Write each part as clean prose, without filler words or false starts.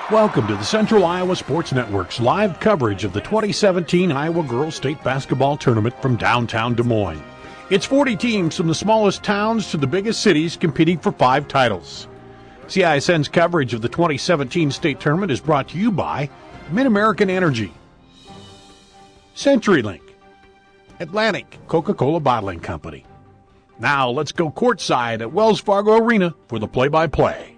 Welcome to the Central Iowa Sports Network's live coverage of the 2017 Iowa Girls State Basketball Tournament from downtown Des Moines. It's 40 teams from the smallest towns to the biggest cities competing for 5 titles. CISN's coverage of the 2017 state tournament is brought to you by Mid-American Energy, CenturyLink, Atlantic Coca-Cola Bottling Company. Now let's go courtside at Wells Fargo Arena for the play-by-play.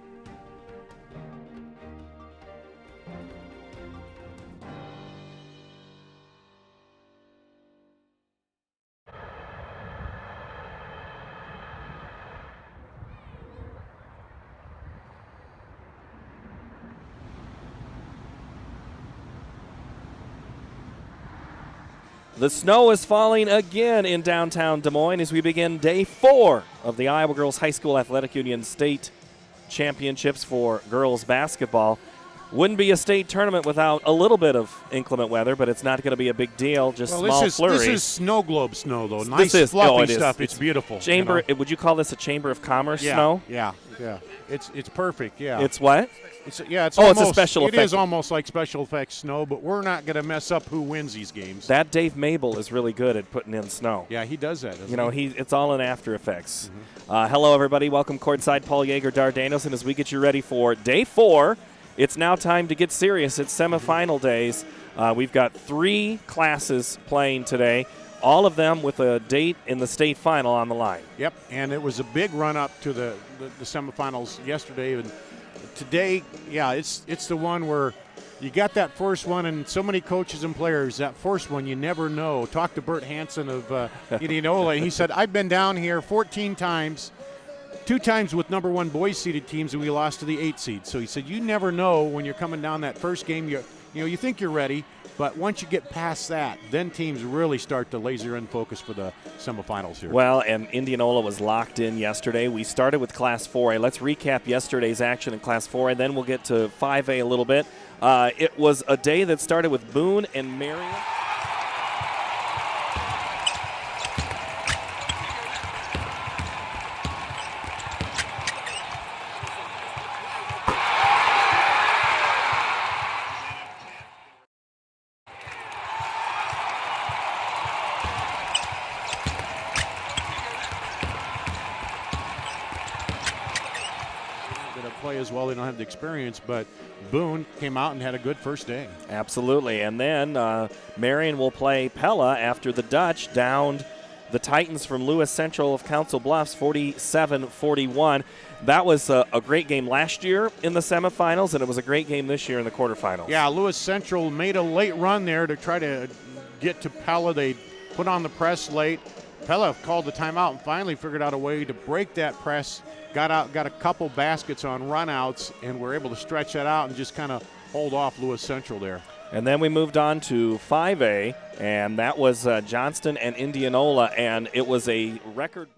The snow is falling again in downtown Des Moines as we begin day 4 of the Iowa Girls High School Athletic Union State Championships for girls basketball. Wouldn't be a state tournament without a little bit of inclement weather, but it's not going to be a big deal, just small flurries. This is snow globe snow, though. Nice, fluffy stuff. It's beautiful. Chamber. You know? Would you call this a Chamber of Commerce snow? Yeah. It's perfect, yeah. It's what? It's almost, it's a special effect. It is almost like special effects snow, but we're not going to mess up who wins these games. That Dave Mabel is really good at putting in snow. Yeah, he does that. It's all in After Effects. Hello, everybody. Welcome courtside. Paul Yeager, Dar Danielson, as we get you ready for day 4. It's now time to get serious. It's semifinal days. We've got 3 classes playing today, all of them with a date in the state final on the line. Yep, and it was a big run-up to the semifinals yesterday. And today, it's the one where you got that first one, and so many coaches and players, that first one you never know. Talk to Bert Hansen of Indianola. He said, I've been down here 14 times, 2 times with number 1 boys seeded teams, and we lost to the 8 seed. So he said, you never know when you're coming down that first game. You think you're ready, but once you get past that, then teams really start to laser in focus for the semifinals here. Well, and Indianola was locked in yesterday. We started with Class 4A. Let's recap yesterday's action in Class 4A, then we'll get to 5A a little bit. It was a day that started with Boone and Marion. Play as well. They don't have the experience, but Boone came out and had a good first day. Absolutely. And then Marion will play Pella after the Dutch downed the Titans from Lewis Central of Council Bluffs 47-41. That was a great game last year in the semifinals, and it was a great game this year in the quarterfinals. Yeah, Lewis Central made a late run there to try to get to Pella. They put on the press late. Pella called the timeout and finally figured out a way to break that press. Got a couple baskets on runouts, and were able to stretch that out and just kind of hold off Lewis Central there. And then we moved on to 5A, and that was Johnston and Indianola, and it was a record.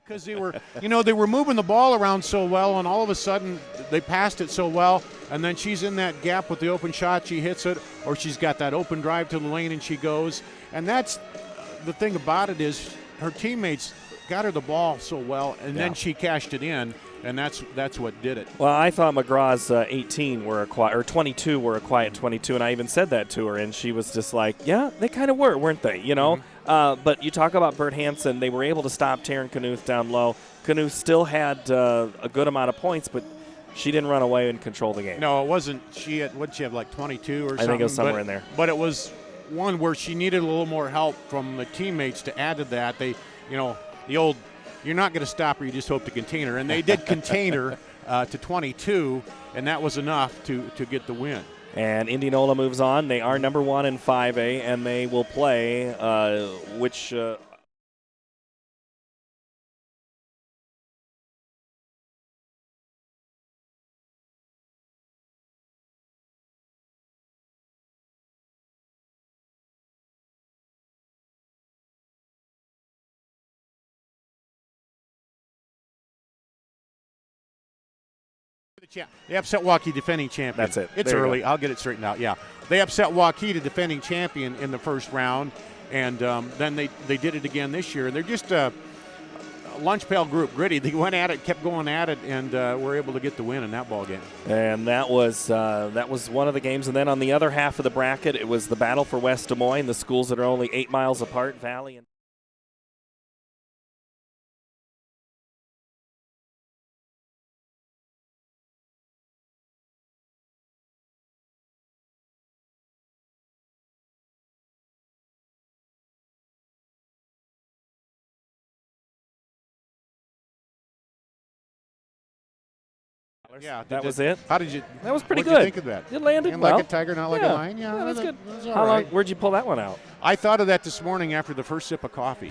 Because they were moving the ball around so well, and all of a sudden they passed it so well, and then she's in that gap with the open shot, she hits it, or she's got that open drive to the lane and she goes. And that's the thing about it, is her teammates got her the ball so well, and then she cashed it in, and that's what did it. Well, I thought McGraw's 18 were a quiet, or 22 were a quiet 22, and I even said that to her, and she was just like, yeah, they kind of were, weren't they, But you talk about Bert Hansen, they were able to stop Taryn Knuth down low. Knuth still had a good amount of points, but she didn't run away and control the game. No, it wasn't. What'd she have, like 22 or something? I think it was somewhere in there. But it was one where she needed a little more help from the teammates to add to that. They, the old, you're not going to stop her, you just hope to contain her. And they did contain her to 22, and that was enough to get the win. And Indianola moves on. They are number 1 in 5A, and they will play, which They upset Waukee, defending champion. That's it. It's There you early. go. I'll get it straightened out. Yeah, they upset Waukee, the defending champion, in the first round, and then they did it again this year. They're just a lunch pail group, gritty. They went at it, kept going at it, and were able to get the win in that ball game. And that was one of the games. And then on the other half of the bracket, it was the battle for West Des Moines, the schools that are only 8 miles apart, Valley and Yeah, that was it. How did you? That was pretty what'd good. you think of that? It landed And well. like a tiger, not like a lion. Yeah, that's good. That's all How long? right. Where'd you pull that one out? I thought of that this morning after the first sip of coffee.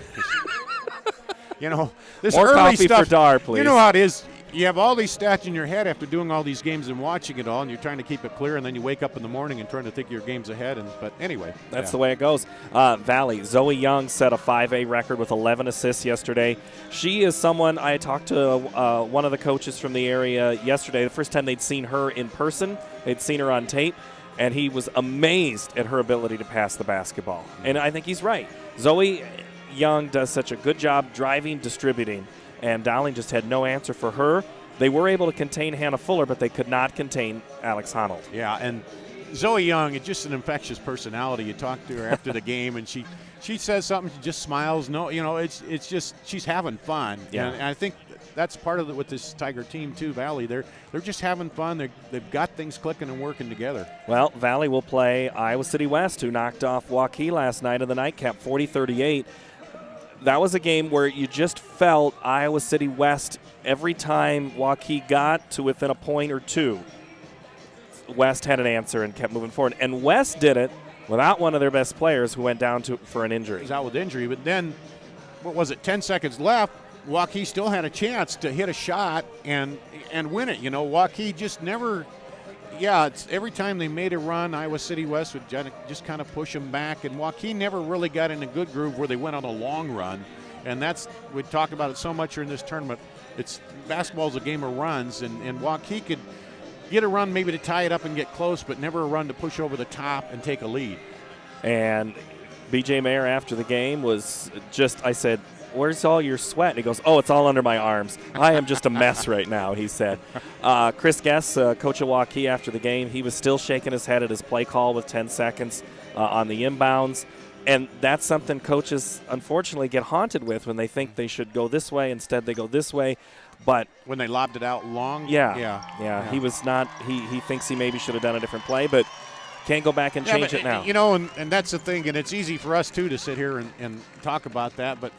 You know, this More early coffee stuff. for Dar, please. You know how it is. You have all these stats in your head after doing all these games and watching it all, and you're trying to keep it clear, and then you wake up in the morning and trying to think your game's ahead. But anyway, that's the way it goes. Valley, Zoe Young set a 5A record with 11 assists yesterday. She is someone I talked to one of the coaches from the area yesterday. The first time they'd seen her in person, they'd seen her on tape, and he was amazed at her ability to pass the basketball. And I think he's right. Zoe Young does such a good job driving, distributing, and Dowling just had no answer for her. They were able to contain Hannah Fuller, but they could not contain Alex Honold. Yeah, and Zoe Young is just an infectious personality. You talk to her after the game, and she says something, she just smiles. No, you know, it's just she's having fun. Yeah. And I think that's part of it with this Tiger team too, Valley. They're just having fun. They've got things clicking and working together. Well, Valley will play Iowa City West, who knocked off Waukee last night in the nightcap, 40-38. That was a game where you just felt Iowa City West every time Waukee got to within a point or two. West had an answer and kept moving forward. And West did it without one of their best players who went down for an injury. He's out with injury, but then, what was it, 10 seconds left, Waukee still had a chance to hit a shot and win it. You know, Waukee just never, it's every time they made a run, Iowa City West would just kind of push them back, and Waukee never really got in a good groove where they went on a long run. And we talk about it so much during this tournament. Basketball's a game of runs, and Waukee could get a run maybe to tie it up and get close, but never a run to push over the top and take a lead. And B.J. Mayer after the game was I said, where's all your sweat? And he goes, oh, it's all under my arms. I am just a mess right now, he said. Chris Guess, coach of Waukee after the game, he was still shaking his head at his play call with 10 seconds on the inbounds. And that's something coaches, unfortunately, get haunted with when they think they should go this way. Instead, they go this way. But when they lobbed it out long? Yeah. He was not – he thinks he maybe should have done a different play, but can't go back and change it now. You know, and that's the thing, and it's easy for us, too, to sit here and talk about that. But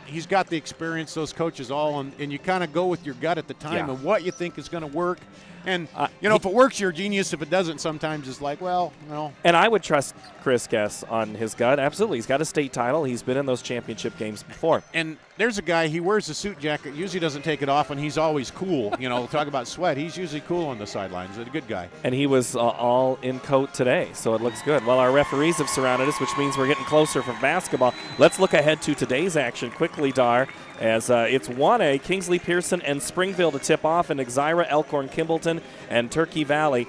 he's got the experience, those coaches all, and you kind of go with your gut at the time and what you think is going to work. And, if it works, you're a genius. If it doesn't, sometimes it's like, well, no. And I would trust Chris Guess on his gut. Absolutely. He's got a state title. He's been in those championship games before. And there's a guy, he wears a suit jacket, usually doesn't take it off, and he's always cool. Talk about sweat. He's usually cool on the sidelines. He's a good guy. And he was all in coat today, so it looks good. Well, our referees have surrounded us, which means we're getting closer for basketball. Let's look ahead to today's action quickly, Dar, as it's 1A, Kingsley-Pierson and Springville to tip off, and Exira, Elkhorn, Kimballton, and Turkey Valley.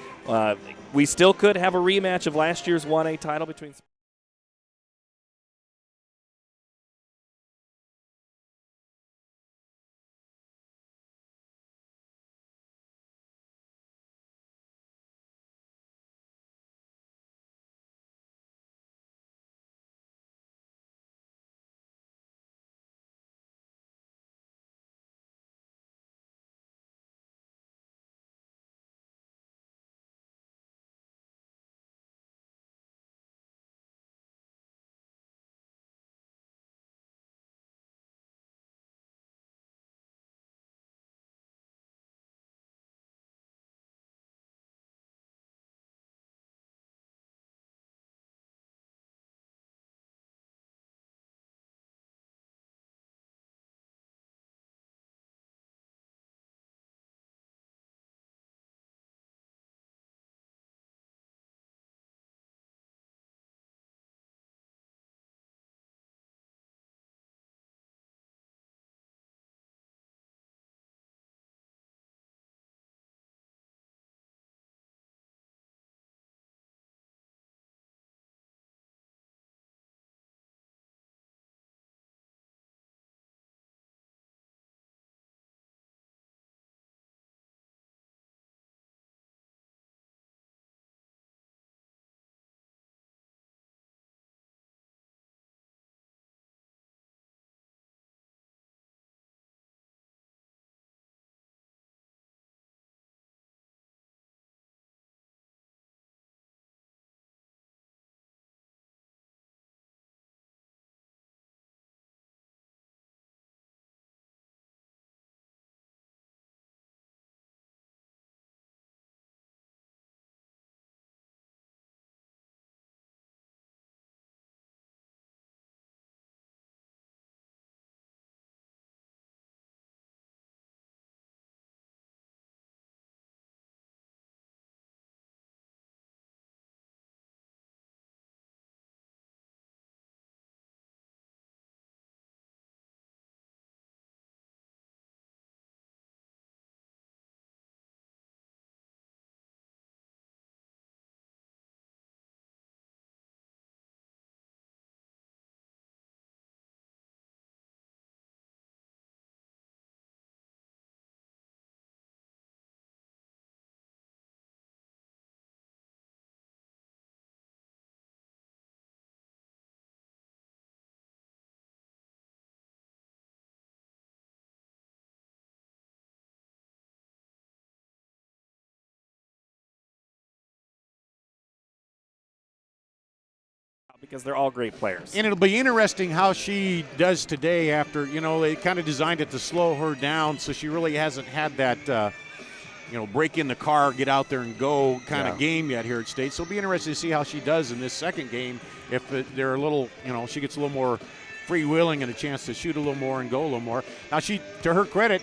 We still could have a rematch of last year's 1A title between because they're all great players. And it'll be interesting how she does today after, they kind of designed it to slow her down, so she really hasn't had that, break in the car, get out there and go kind of game yet here at State. So it'll be interesting to see how she does in this second game if they're a little, she gets a little more freewheeling and a chance to shoot a little more and go a little more. Now, to her credit,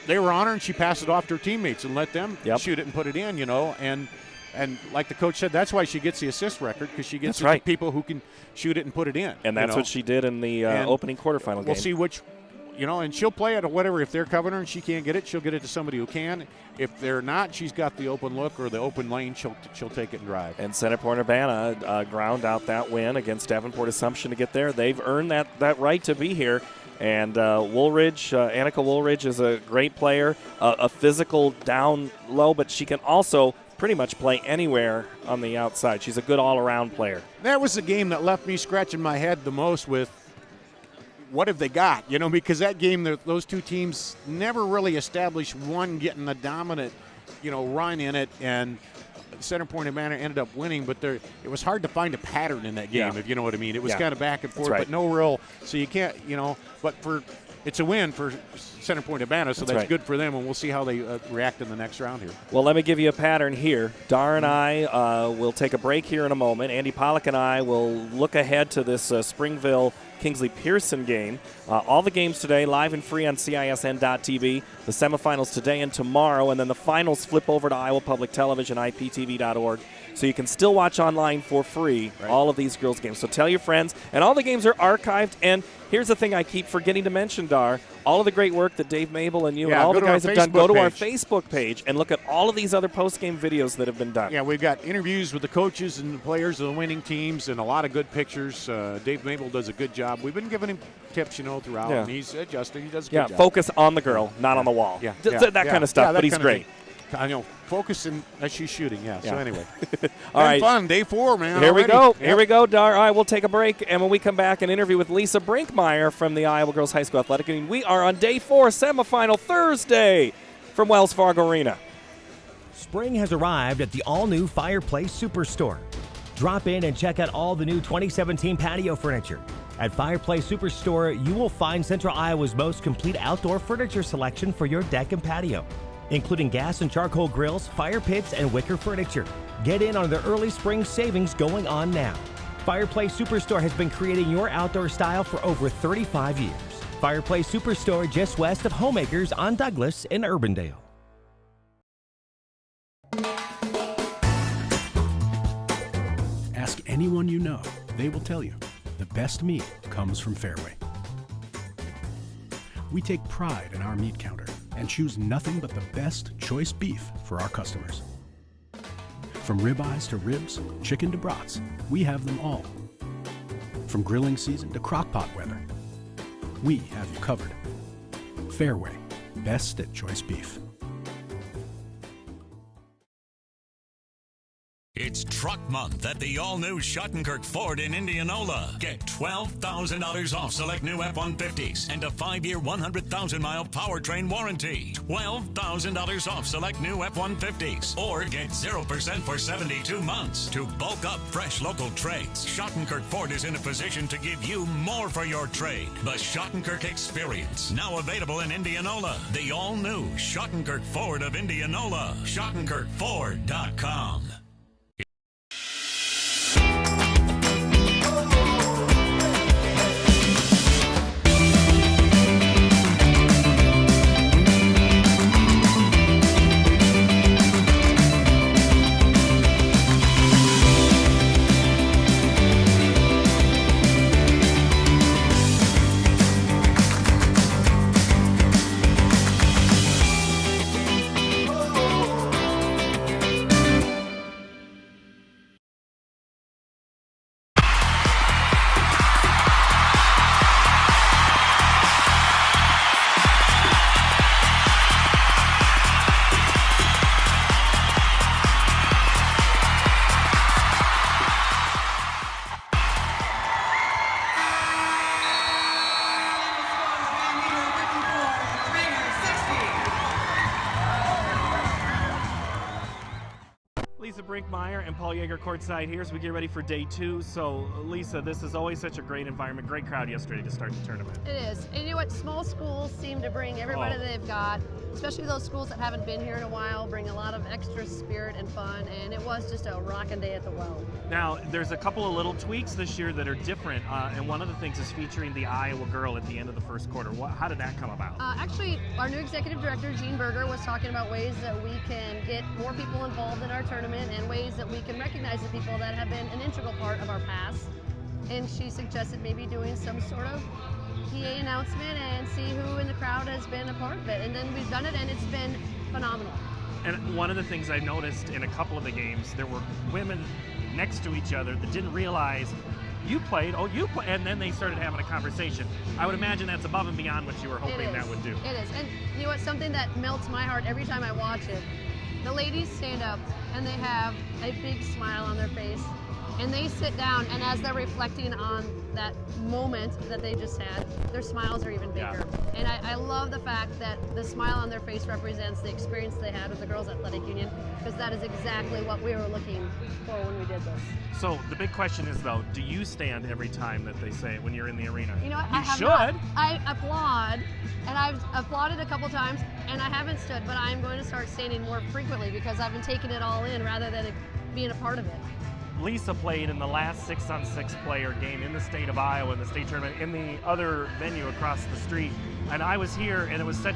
they were on her and she passed it off to her teammates and let them shoot it and put it in, and like the coach said, that's why she gets the assist record, because she gets people who can shoot it and put it in. And that's what she did in the opening quarterfinal game. We'll see which, and she'll play it or whatever. If they're covering her and she can't get it, she'll get it to somebody who can. If they're not, she's got the open look or the open lane, she'll take it and drive. And Center Point Urbana ground out that win against Davenport Assumption to get there. They've earned that right to be here. And Woolridge, Annika Woolridge is a great player, a physical down low, but she can also pretty much play anywhere on the outside. She's a good all-around player. That was the game that left me scratching my head the most with what have they got, because that game, those two teams never really established one getting the dominant, run in it, and Center Point Urbana ended up winning, but it was hard to find a pattern in that game, if you know what I mean. It was kind of back and forth, but no real, so you can't, but it's a win for Center Point Urbana, so that's good for them, and we'll see how they react in the next round here. Well, let me give you a pattern here. Dar and I will take a break here in a moment. Andy Pollock and I will look ahead to this Springville Kingsley-Pierson game. All the games today, live and free on CISN.TV. The semifinals today and tomorrow, and then the finals flip over to Iowa Public Television, IPTV.org. So you can still watch online for free all of these girls' games. So tell your friends, and all the games are archived. And here's the thing I keep forgetting to mention, Dar. All of the great work that Dave Mabel and you and all the guys have done, go to our Facebook page and look at all of these other post-game videos that have been done. Yeah, we've got interviews with the coaches and the players of the winning teams and a lot of good pictures. Dave Mabel does a good job. We've been giving him tips, throughout, and he's adjusting. He does a good job. Focus on the girl, not on the wall. That kind of stuff, but he's great. I know, focusing as she's shooting, So anyway, all right, fun day 4, man. Here we go. Here we go, Dar. All right, we'll take a break, and when we come back, an interview with Lisa Brinkmeier from the Iowa Girls High School Athletic Union. We are on day 4, semifinal Thursday from Wells Fargo Arena. Spring has arrived at the all-new Fireplace Superstore. Drop in and check out all the new 2017 patio furniture. At Fireplace Superstore, you will find Central Iowa's most complete outdoor furniture selection for your deck and patio, including gas and charcoal grills, fire pits, and wicker furniture. Get in on the early spring savings going on now. Fireplace Superstore has been creating your outdoor style for over 35 years. Fireplace Superstore just west of Homemakers on Douglas in Urbandale. Ask anyone you know, they will tell you the best meat comes from Fairway. We take pride in our meat counter and choose nothing but the best choice beef for our customers. From ribeyes to ribs, chicken to brats, we have them all. From grilling season to crock-pot weather, we have you covered. Fairway, best at choice beef. It's Truck Month at the all-new Schottenkirk Ford in Indianola. Get $12,000 off select new F-150s and a 5-year, 100,000-mile powertrain warranty. $12,000 off select new F-150s. Or get 0% for 72 months. To bulk up fresh local trades, Schottenkirk Ford is in a position to give you more for your trade. The Schottenkirk Experience, now available in Indianola. The all-new Schottenkirk Ford of Indianola. SchottenkirkFord.com. Brinkmeier and Paul Yeager courtside here as we get ready for day 2. So, Lisa, this is always such a great environment, great crowd yesterday to start the tournament. It is. And you know what? Small schools seem to bring everybody they've got, especially those schools that haven't been here in a while, bring a lot of extra spirit and fun, and it was just a rocking day at the Well. Now, there's a couple of little tweaks this year that are different, and one of the things is featuring the Iowa girl at the end of the first quarter. How did that come about? Actually, our new executive director, Jean Berger, was talking about ways that we can get more people involved in our tournament and ways that we can recognize the people that have been an integral part of our past. And she suggested maybe doing some sort of PA announcement and see who in the crowd has been a part of it. And then we've done it, and it's been phenomenal. And one of the things I noticed in a couple of the games, there were women next to each other that didn't realize you played, and then they started having a conversation. I would imagine that's above and beyond what you were hoping that would do. It is. And you know what? Something that melts my heart every time I watch it, the ladies stand up and they have a big smile on their face, and they sit down, and as they're reflecting on that moment that they just had, their smiles are even bigger. Yeah. And I love the fact that the smile on their face represents the experience they had with the Girls Athletic Union, because that is exactly what we were looking for when we did this. So the big question is, though, do you stand every time that they say it when you're in the arena? You know what? You should. I applaud, and I've applauded a couple times, and I haven't stood, but I'm going to start standing more frequently because I've been taking it all in rather than being a part of it. Lisa played in the last 6-on-6 player game in the state of Iowa in the state tournament in the other venue across the street. And I was here, and it was the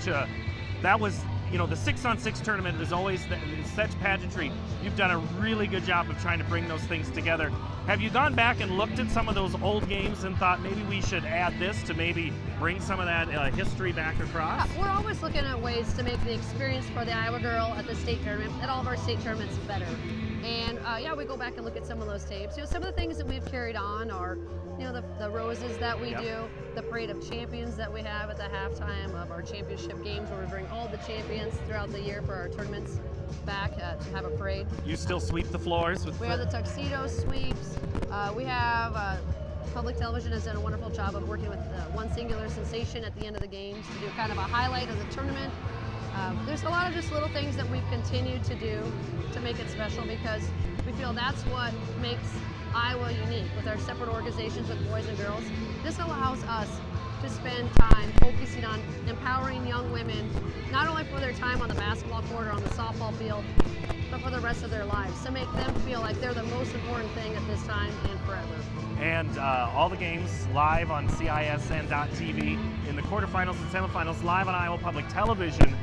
6-on-6 tournament is always it's such pageantry. You've done a really good job of trying to bring those things together. Have you gone back and looked at some of those old games and thought maybe we should add this to maybe bring some of that history back across? We're always looking at ways to make the experience for the Iowa girl at the state tournament, at all of our state tournaments, better. And we go back and look at some of those tapes. You know, some of the things that we've carried on are, you know, the roses that we do, the parade of champions that we have at the halftime of our championship games, where we bring all the champions throughout the year for our tournaments back to have a parade. You still sweep the floors with We have the tuxedo sweeps. We have public television has done a wonderful job of working with One Singular Sensation at the end of the games to do kind of a highlight of the tournament. There's a lot of just little things that we've continued to do to make it special, because we feel that's what makes Iowa unique with our separate organizations with boys and girls. This allows us to spend time focusing on empowering young women, not only for their time on the basketball court or on the softball field, but for the rest of their lives, to make them feel like they're the most important thing at this time and forever. And all the games live on CISN.TV in the quarterfinals and semifinals, live on Iowa Public Television,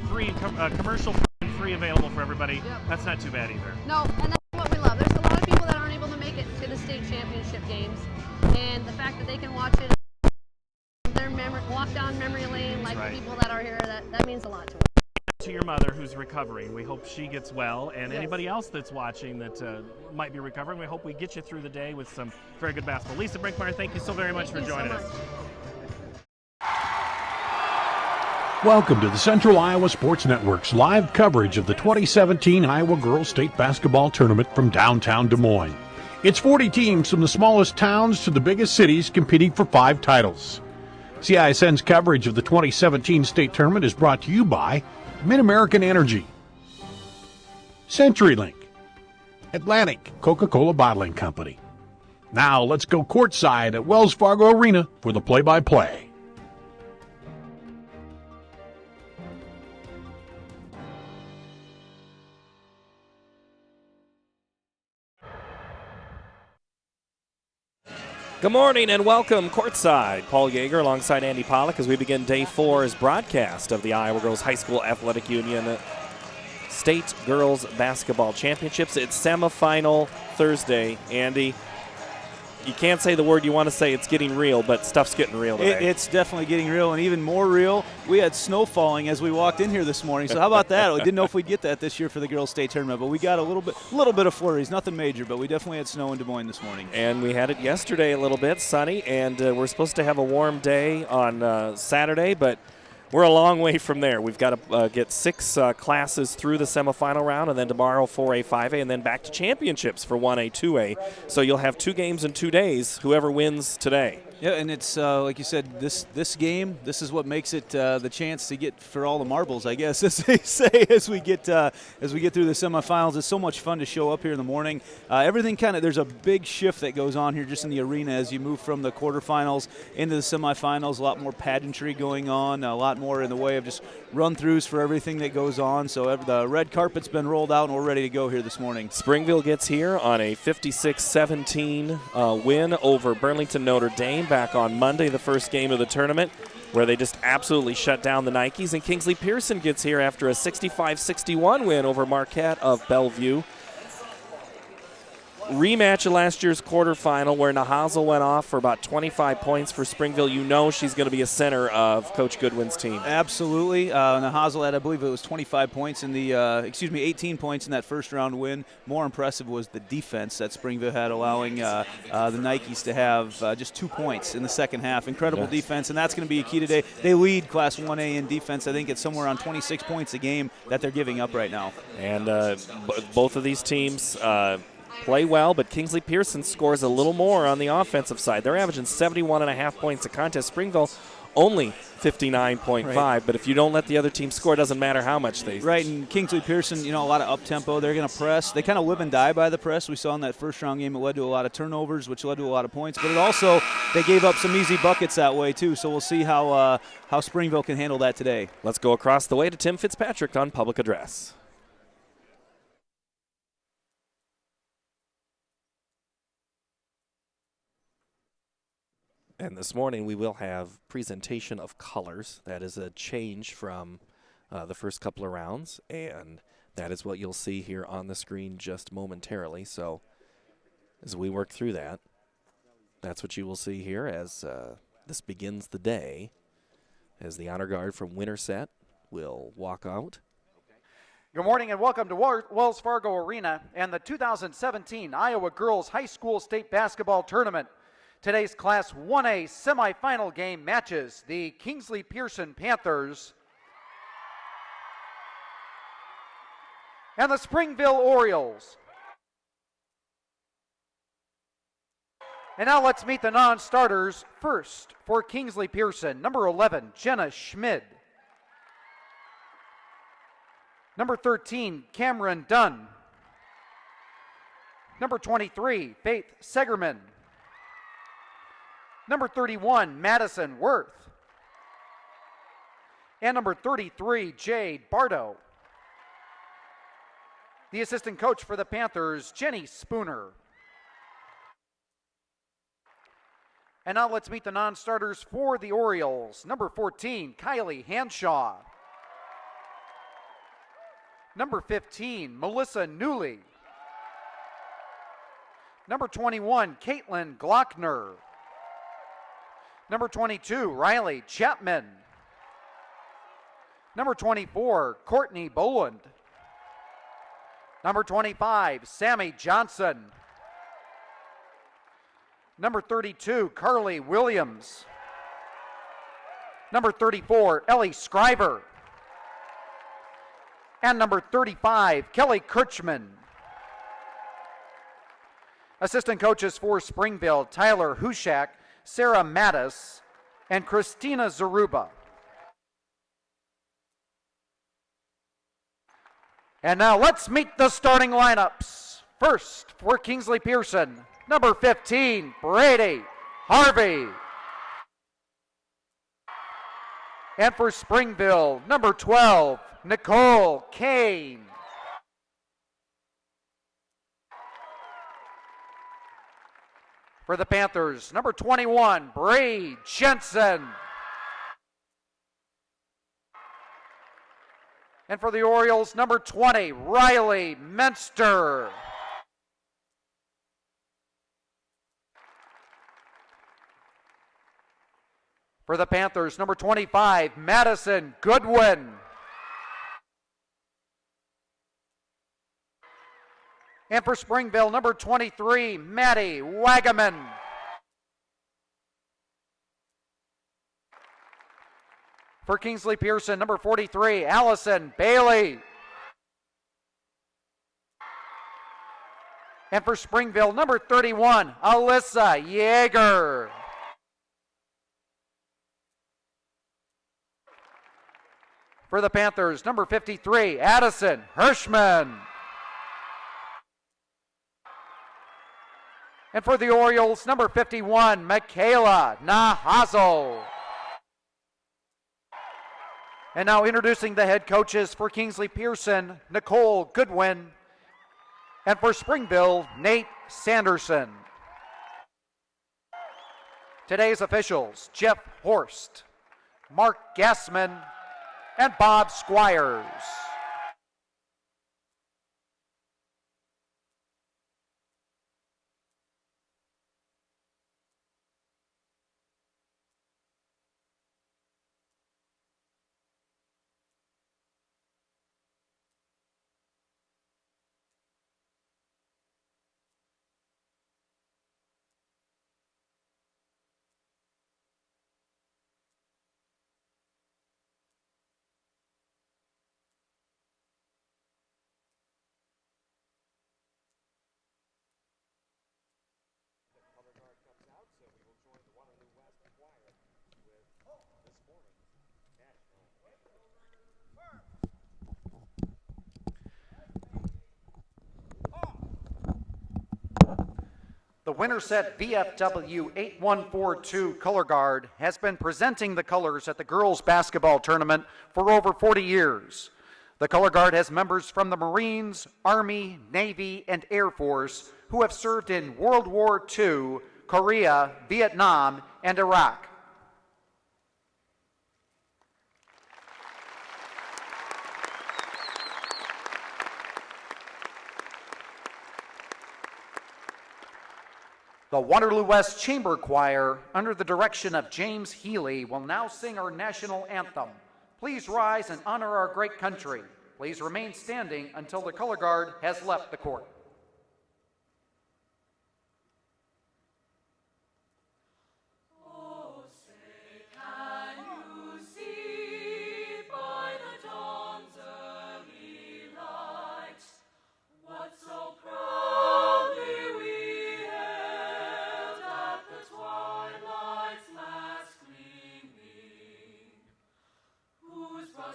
free commercial free available for everybody. Yep. That's not too bad either. No, and that's what we love. There's a lot of people that aren't able to make it to the state championship games, and the fact that they can watch it, walk down memory lane like the people that are here, that means a lot to us. To your mother who's recovering, we hope she gets well, and anybody else that's watching that might be recovering, we hope we get you through the day with some very good basketball. Lisa Brinkmeier, thank you so very much for joining us. Welcome to the Central Iowa Sports Network's live coverage of the 2017 Iowa Girls State Basketball Tournament from downtown Des Moines. It's 40 teams from the smallest towns to the biggest cities competing for 5 titles. CISN's coverage of the 2017 state tournament is brought to you by Mid-American Energy, CenturyLink, Atlantic Coca-Cola Bottling Company. Now let's go courtside at Wells Fargo Arena for the play-by-play. Good morning and welcome courtside. Paul Yeager alongside Andy Pollack as we begin day 4's broadcast of the Iowa Girls High School Athletic Union State Girls Basketball Championships. It's semifinal Thursday. Andy, you can't say the word you want to say. It's getting real, but stuff's getting real today. It's definitely getting real, and even more real, we had snow falling as we walked in here this morning. So how about that? We didn't know if we'd get that this year for the girls' state tournament, but we got a little bit of flurries, nothing major, but we definitely had snow in Des Moines this morning. And we had it yesterday a little bit, sunny, and we're supposed to have a warm day on Saturday, but we're a long way from there. We've got to get 6 classes through the semifinal round, and then tomorrow 4A, 5A, and then back to championships for 1A, 2A. So you'll have 2 games in 2 days, whoever wins today. Yeah, and it's like you said, this game, this is what makes it the chance to get for all the marbles, I guess, as they say, as we get through the semifinals. It's so much fun to show up here in the morning. Everything there's a big shift that goes on here just in the arena as you move from the quarterfinals into the semifinals. A lot more pageantry going on, a lot more in the way of just run-throughs for everything that goes on. So the red carpet's been rolled out, and we're ready to go here this morning. Springville gets here on a 56-17 win over Burlington Notre Dame back on Monday, the first game of the tournament, where they just absolutely shut down the Nikes. And Kingsley-Pierson gets here after a 65-61 win over Marquette of Bellevue. Rematch of last year's quarterfinal where Nahazel went off for about 25 points for Springville. You know she's going to be a center of Coach Goodwin's team. Absolutely. Nahazel had, I believe it was 25 points in the, 18 points in that first round win. More impressive was the defense that Springville had, allowing the Nikes to have just 2 points in the second half. Incredible defense, and that's going to be a key today. They lead Class 1A in defense. I think it's somewhere around 26 points a game that they're giving up right now. And both of these teams play well, but Kingsley-Pierson scores a little more on the offensive side. They're averaging 71.5 points a contest. Springville only 59.5, right. But if you don't let the other team score, it doesn't matter how much they. Right, and Kingsley-Pierson, a lot of up-tempo. They're going to press. They kind of live and die by the press. We saw in that first-round game it led to a lot of turnovers, which led to a lot of points. But it also, they gave up some easy buckets that way, too. So we'll see how Springville can handle that today. Let's go across the way to Tim Fitzpatrick on Public Address. And this morning we will have presentation of colors. That is a change from the first couple of rounds, and that is what you'll see here on the screen just momentarily. So as we work through that, that's what you will see here as this begins the day, as the honor guard from Winterset will walk out. Good morning and welcome to Wells Fargo Arena and the 2017 Iowa Girls High School State Basketball Tournament. Today's Class 1A semifinal game matches the Kingsley-Pierson Panthers and the Springville Orioles. And now let's meet the non-starters. First, for Kingsley-Pierson, number 11, Jenna Schmid. Number 13, Cameron Dunn. Number 23, Faith Segerman. Number 31, Madison Worth. And number 33, Jade Bardo. The assistant coach for the Panthers, Jenny Spooner. And now let's meet the non-starters for the Orioles. Number 14, Kylie Hanshaw. Number 15, Melissa Newley. Number 21, Caitlin Glockner. Number 22, Riley Chapman. Number 24, Courtney Boland. Number 25, Sammy Johnson. Number 32, Carly Williams. Number 34, Ellie Scriver. And number 35, Kelly Kirchman. Assistant coaches for Springville, Tyler Hushak, Sarah Mattis, and Christina Zaruba. And now let's meet the starting lineups. First, for Kingsley-Pierson, number 15, Brady Harvey. And for Springville, number 12, Nicole Kane. For the Panthers, number 21, Bray Jensen. And for the Orioles, number 20, Riley Menster. For the Panthers, number 25, Madison Goodwin. And for Springville, number 23, Maddie Wagaman. For Kingsley-Pierson, number 43, Allison Bailey. And for Springville, number 31, Alyssa Yeager. For the Panthers, number 53, Addison Hirschman. And for the Orioles, number 51, Michaela Nahazo. And now introducing the head coaches for Kingsley-Pierson, Nicole Goodwin. And for Springville, Nate Sanderson. Today's officials, Jeff Horst, Mark Gassman, and Bob Squires. The Winterset VFW 8142 color guard has been presenting the colors at the girls basketball tournament for over 40 years. The color guard has members from the Marines, Army, Navy, and Air Force who have served in World War II, Korea, Vietnam, and Iraq. The Waterloo West Chamber Choir, under the direction of James Healy, will now sing our national anthem. Please rise and honor our great country. Please remain standing until the color guard has left the court.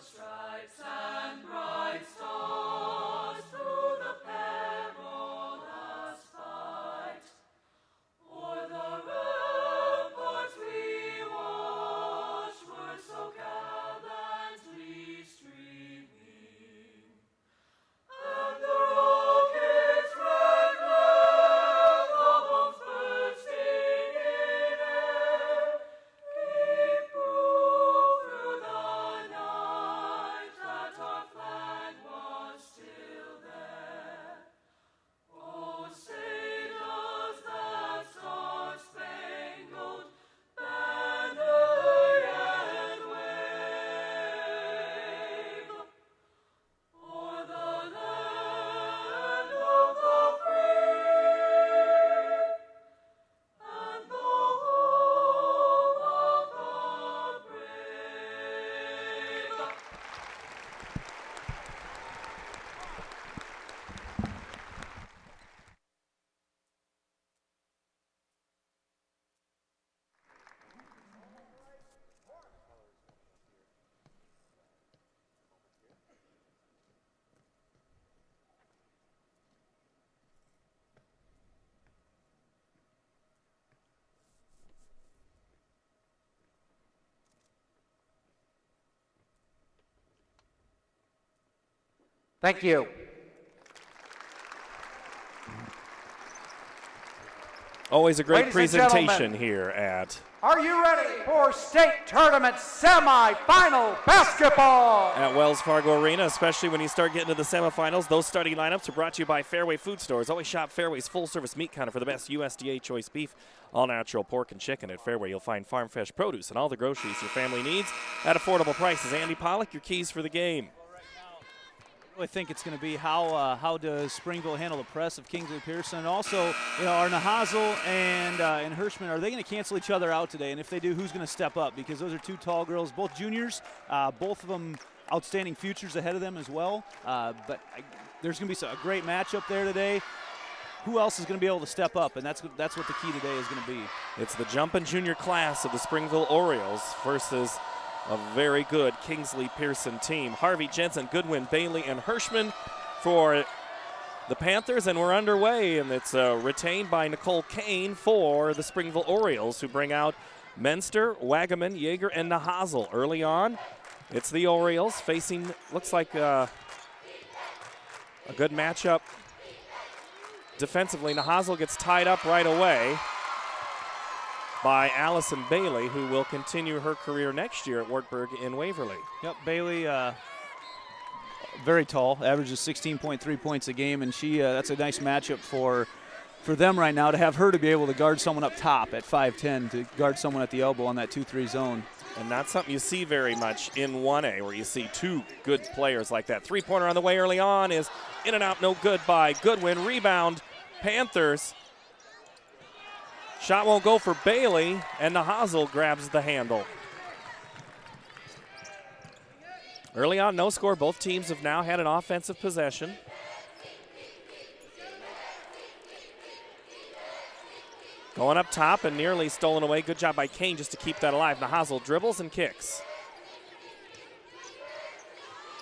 Stripes and bright stars through the perilous fight. O'er the ramparts we watched were so gallantly streaming, and the rockets' red glare, the bombs bursting in air, gave proof through the night that our flag was still there. Oh, say does that star-spangled banner yet wave o'er the land of the free and the home of the brave? Thank you. Always a great Ladies and presentation gentlemen. here at Are you ready for state tournament semifinal basketball? Wells Fargo Arena, especially when you start getting to the semifinals. Those starting lineups are brought to you by Fairway Food Stores. Always shop Fairway's full-service meat counter for the best USDA choice beef, all-natural pork and chicken. At Fairway, you'll find farm-fresh produce and all the groceries your family needs at affordable prices. Andy Pollock, your keys for the game. I think it's going to be how does Springville handle the press of Kingsley-Pierson, and also, you know, are Nahazel and Hirschman, are they going to cancel each other out today? And if they do, who's going to step up? Because those are two tall girls, both juniors, both of them outstanding futures ahead of them as well. There's going to be a great matchup there today. Who else is going to be able to step up? And that's what the key today is going to be. It's the jumping junior class of the Springville Orioles versus a very good Kingsley-Pierson team. Harvey, Jensen, Goodwin, Bailey, and Hirschman for the Panthers, and we're underway, and it's retained by Nicole Kane for the Springville Orioles, who bring out Menster, Wagaman, Yeager, and Nahazel. Early on, it's the Orioles facing, looks like a good matchup defensively. Nahazel gets tied up right away by Allison Bailey, who will continue her career next year at Wartburg in Waverly. Yep, Bailey, very tall, averages 16.3 points a game, and she that's a nice matchup for them right now to have her to be able to guard someone up top at 5'10", to guard someone at the elbow on that 2-3 zone. And not something you see very much in 1A, where you see two good players like that. Three-pointer on the way early on is in and out, no good by Goodwin. Rebound, Panthers. Shot won't go for Bailey, and Nahazel grabs the handle. Early on, no score. Both teams have now had an offensive possession. Going up top and nearly stolen away. Good job by Kane just to keep that alive. Nahazel dribbles and kicks.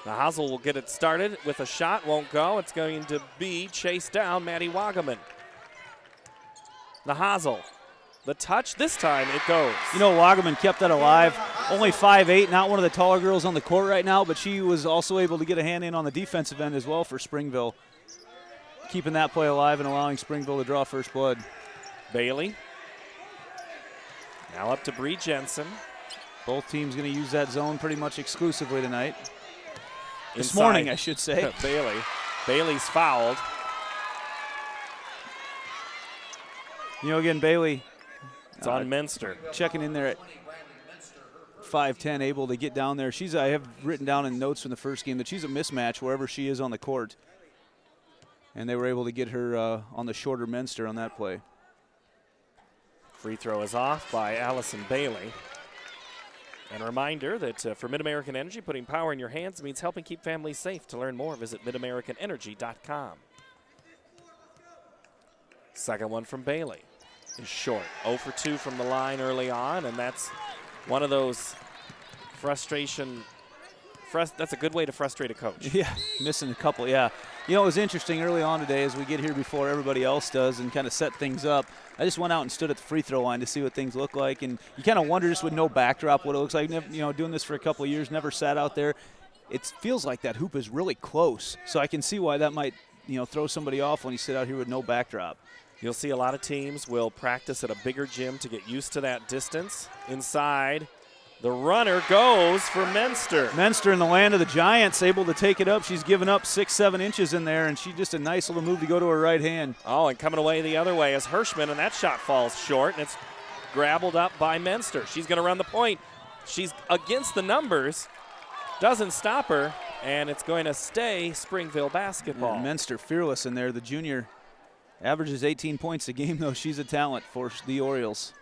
Nahazel will get it started with a shot. Won't go. It's going to be chased down. Maddie Wagaman. Nahazel. The touch. This time it goes. You know, Wagaman kept that alive. Only 5'8", not one of the taller girls on the court right now, but she was also able to get a hand in on the defensive end as well for Springville, keeping that play alive and allowing Springville to draw first blood. Bailey. Now up to Bree Jensen. Both teams going to use that zone pretty much exclusively tonight. This Inside. morning, I should say. Bailey. Bailey's fouled. You know, again, Bailey. It's on Menster. Checking in there at 5'10", able to get down there. I have written down in notes from the first game that she's a mismatch wherever she is on the court. And they were able to get her on the shorter Menster on that play. Free throw is off by Allison Bailey. And a reminder that for Mid-American Energy, putting power in your hands means helping keep families safe. To learn more, visit midamericanenergy.com. Second one from Bailey is short. 0 for 2 from the line early on, and that's one of those that's a good way to frustrate a coach. Yeah, missing a couple, yeah. You know, it was interesting early on today as we get here before everybody else does and kind of set things up. I just went out and stood at the free throw line to see what things look like, and you kind of wonder just with no backdrop what it looks like. You know, doing this for a couple of years, never sat out there. It feels like that hoop is really close, so I can see why that might, throw somebody off when you sit out here with no backdrop. You'll see a lot of teams will practice at a bigger gym to get used to that distance. Inside, the runner goes for Menster. Menster in the land of the Giants, able to take it up. She's given up 6-7 inches in there, and she just a nice little move to go to her right hand. Oh, and coming away the other way is Hirschman, and that shot falls short, and it's grabbled up by Menster. She's going to run the point. She's against the numbers, doesn't stop her, and it's going to stay Springville basketball. Yeah, Menster fearless in there. The junior averages 18 points a game, though. She's a talent for the Orioles.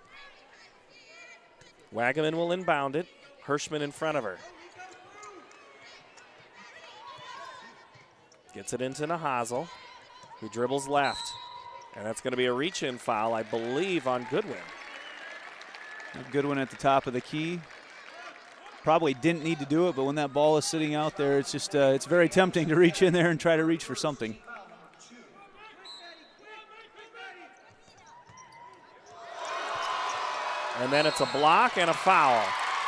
Wagaman will inbound it. Hirschman in front of her. Gets it into Nahazel, who dribbles left. And that's going to be a reach-in foul, I believe, on Goodwin. Goodwin at the top of the key. Probably didn't need to do it, but when that ball is sitting out there, it's just it's very tempting to reach in there and try to reach for something. And then it's a block and a foul.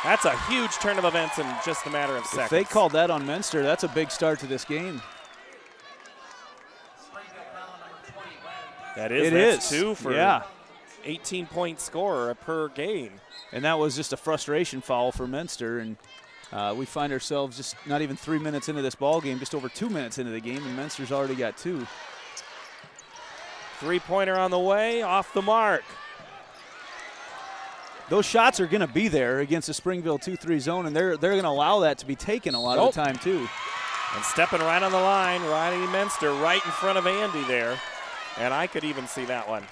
That's a huge turn of events in just a matter of seconds. If they called that on Menster, that's a big start to this game. That is. It that's is. 2 for 18-point scorer per game. And that was just a frustration foul for Menster. And we find ourselves just not even 3 minutes into this ball game, just over 2 minutes into the game, and Menster's already got 2. Three-pointer on the way, off the mark. Those shots are going to be there against the Springville 2-3 zone, and they're going to allow that to be taken a lot of the time, too. And stepping right on the line, Riley Menster right in front of Andy there. And I could even see that one.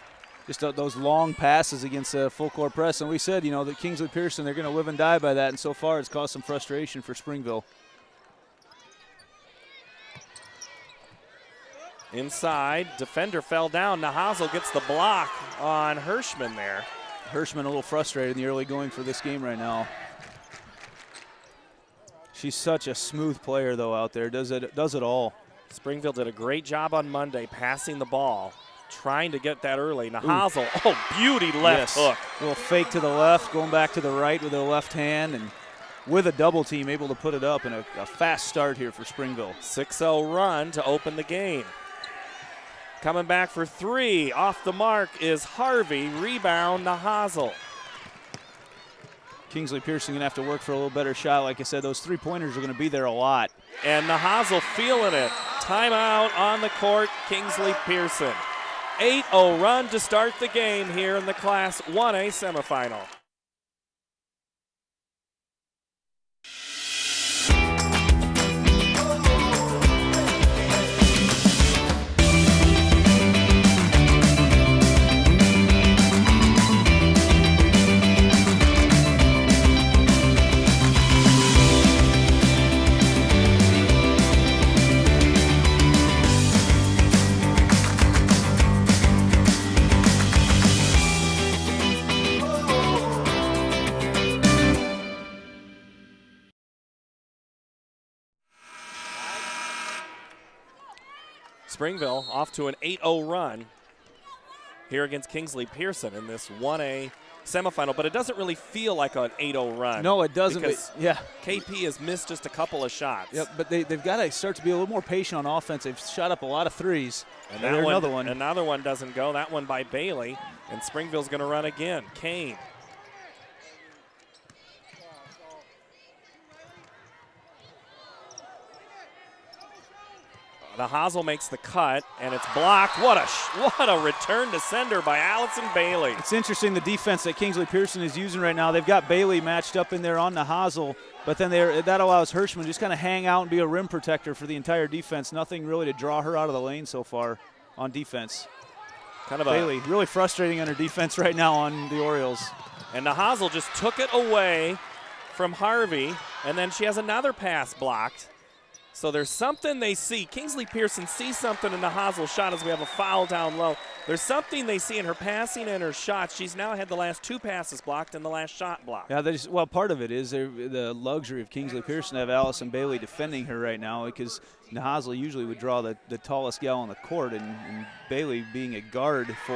Just those long passes against a full-court press. And we said, that Kingsley-Pierson, they're going to live and die by that, and so far it's caused some frustration for Springville. Inside, defender fell down. Nahazel gets the block on Hirschman there. Hirschman a little frustrated in the early going for this game right now. She's such a smooth player, though, out there. Does it all. Springville did a great job on Monday passing the ball, trying to get that early. Nahazl, oh, beauty left hook. A little fake to the left, going back to the right with her left hand, and with a double team, able to put it up, and a fast start here for Springville. 6-0 run to open the game. Coming back for three, off the mark is Harvey. Rebound, Nahazl. Kingsley-Pierson going to have to work for a little better shot. Like I said, those three-pointers are going to be there a lot. And Nahazl feeling it. Timeout on the court, Kingsley-Pierson. 8-0 run to start the game here in the Class 1A semifinal. Springville off to an 8-0 run here against Kingsley-Pierson in this 1A semifinal, but it doesn't really feel like an 8-0 run. No, it doesn't. Because yeah, KP has missed just a couple of shots. Yep, but they've got to start to be a little more patient on offense. They've shot up a lot of threes. And that another one doesn't go. That one by Bailey, and Springville's going to run again. Kane. Nahazl makes the cut, and it's blocked. What a return to sender by Allison Bailey. It's interesting the defense that Kingsley-Pierson is using right now. They've got Bailey matched up in there on Nahazl, but then that allows Hirschman just kind of hang out and be a rim protector for the entire defense. Nothing really to draw her out of the lane so far on defense. Bailey really frustrating on her defense right now on the Orioles. And Nahazl just took it away from Harvey, and then she has another pass blocked. So there's something they see. Kingsley-Pierson sees something in Nahazl's shot as we have a foul down low. There's something they see in her passing and her shot. She's now had the last two passes blocked and the last shot blocked. Yeah, well, part of it is the luxury of Kingsley-Pierson to have Allison Bailey defending her right now, because Nahazl usually would draw the tallest gal on the court, and Bailey being a guard for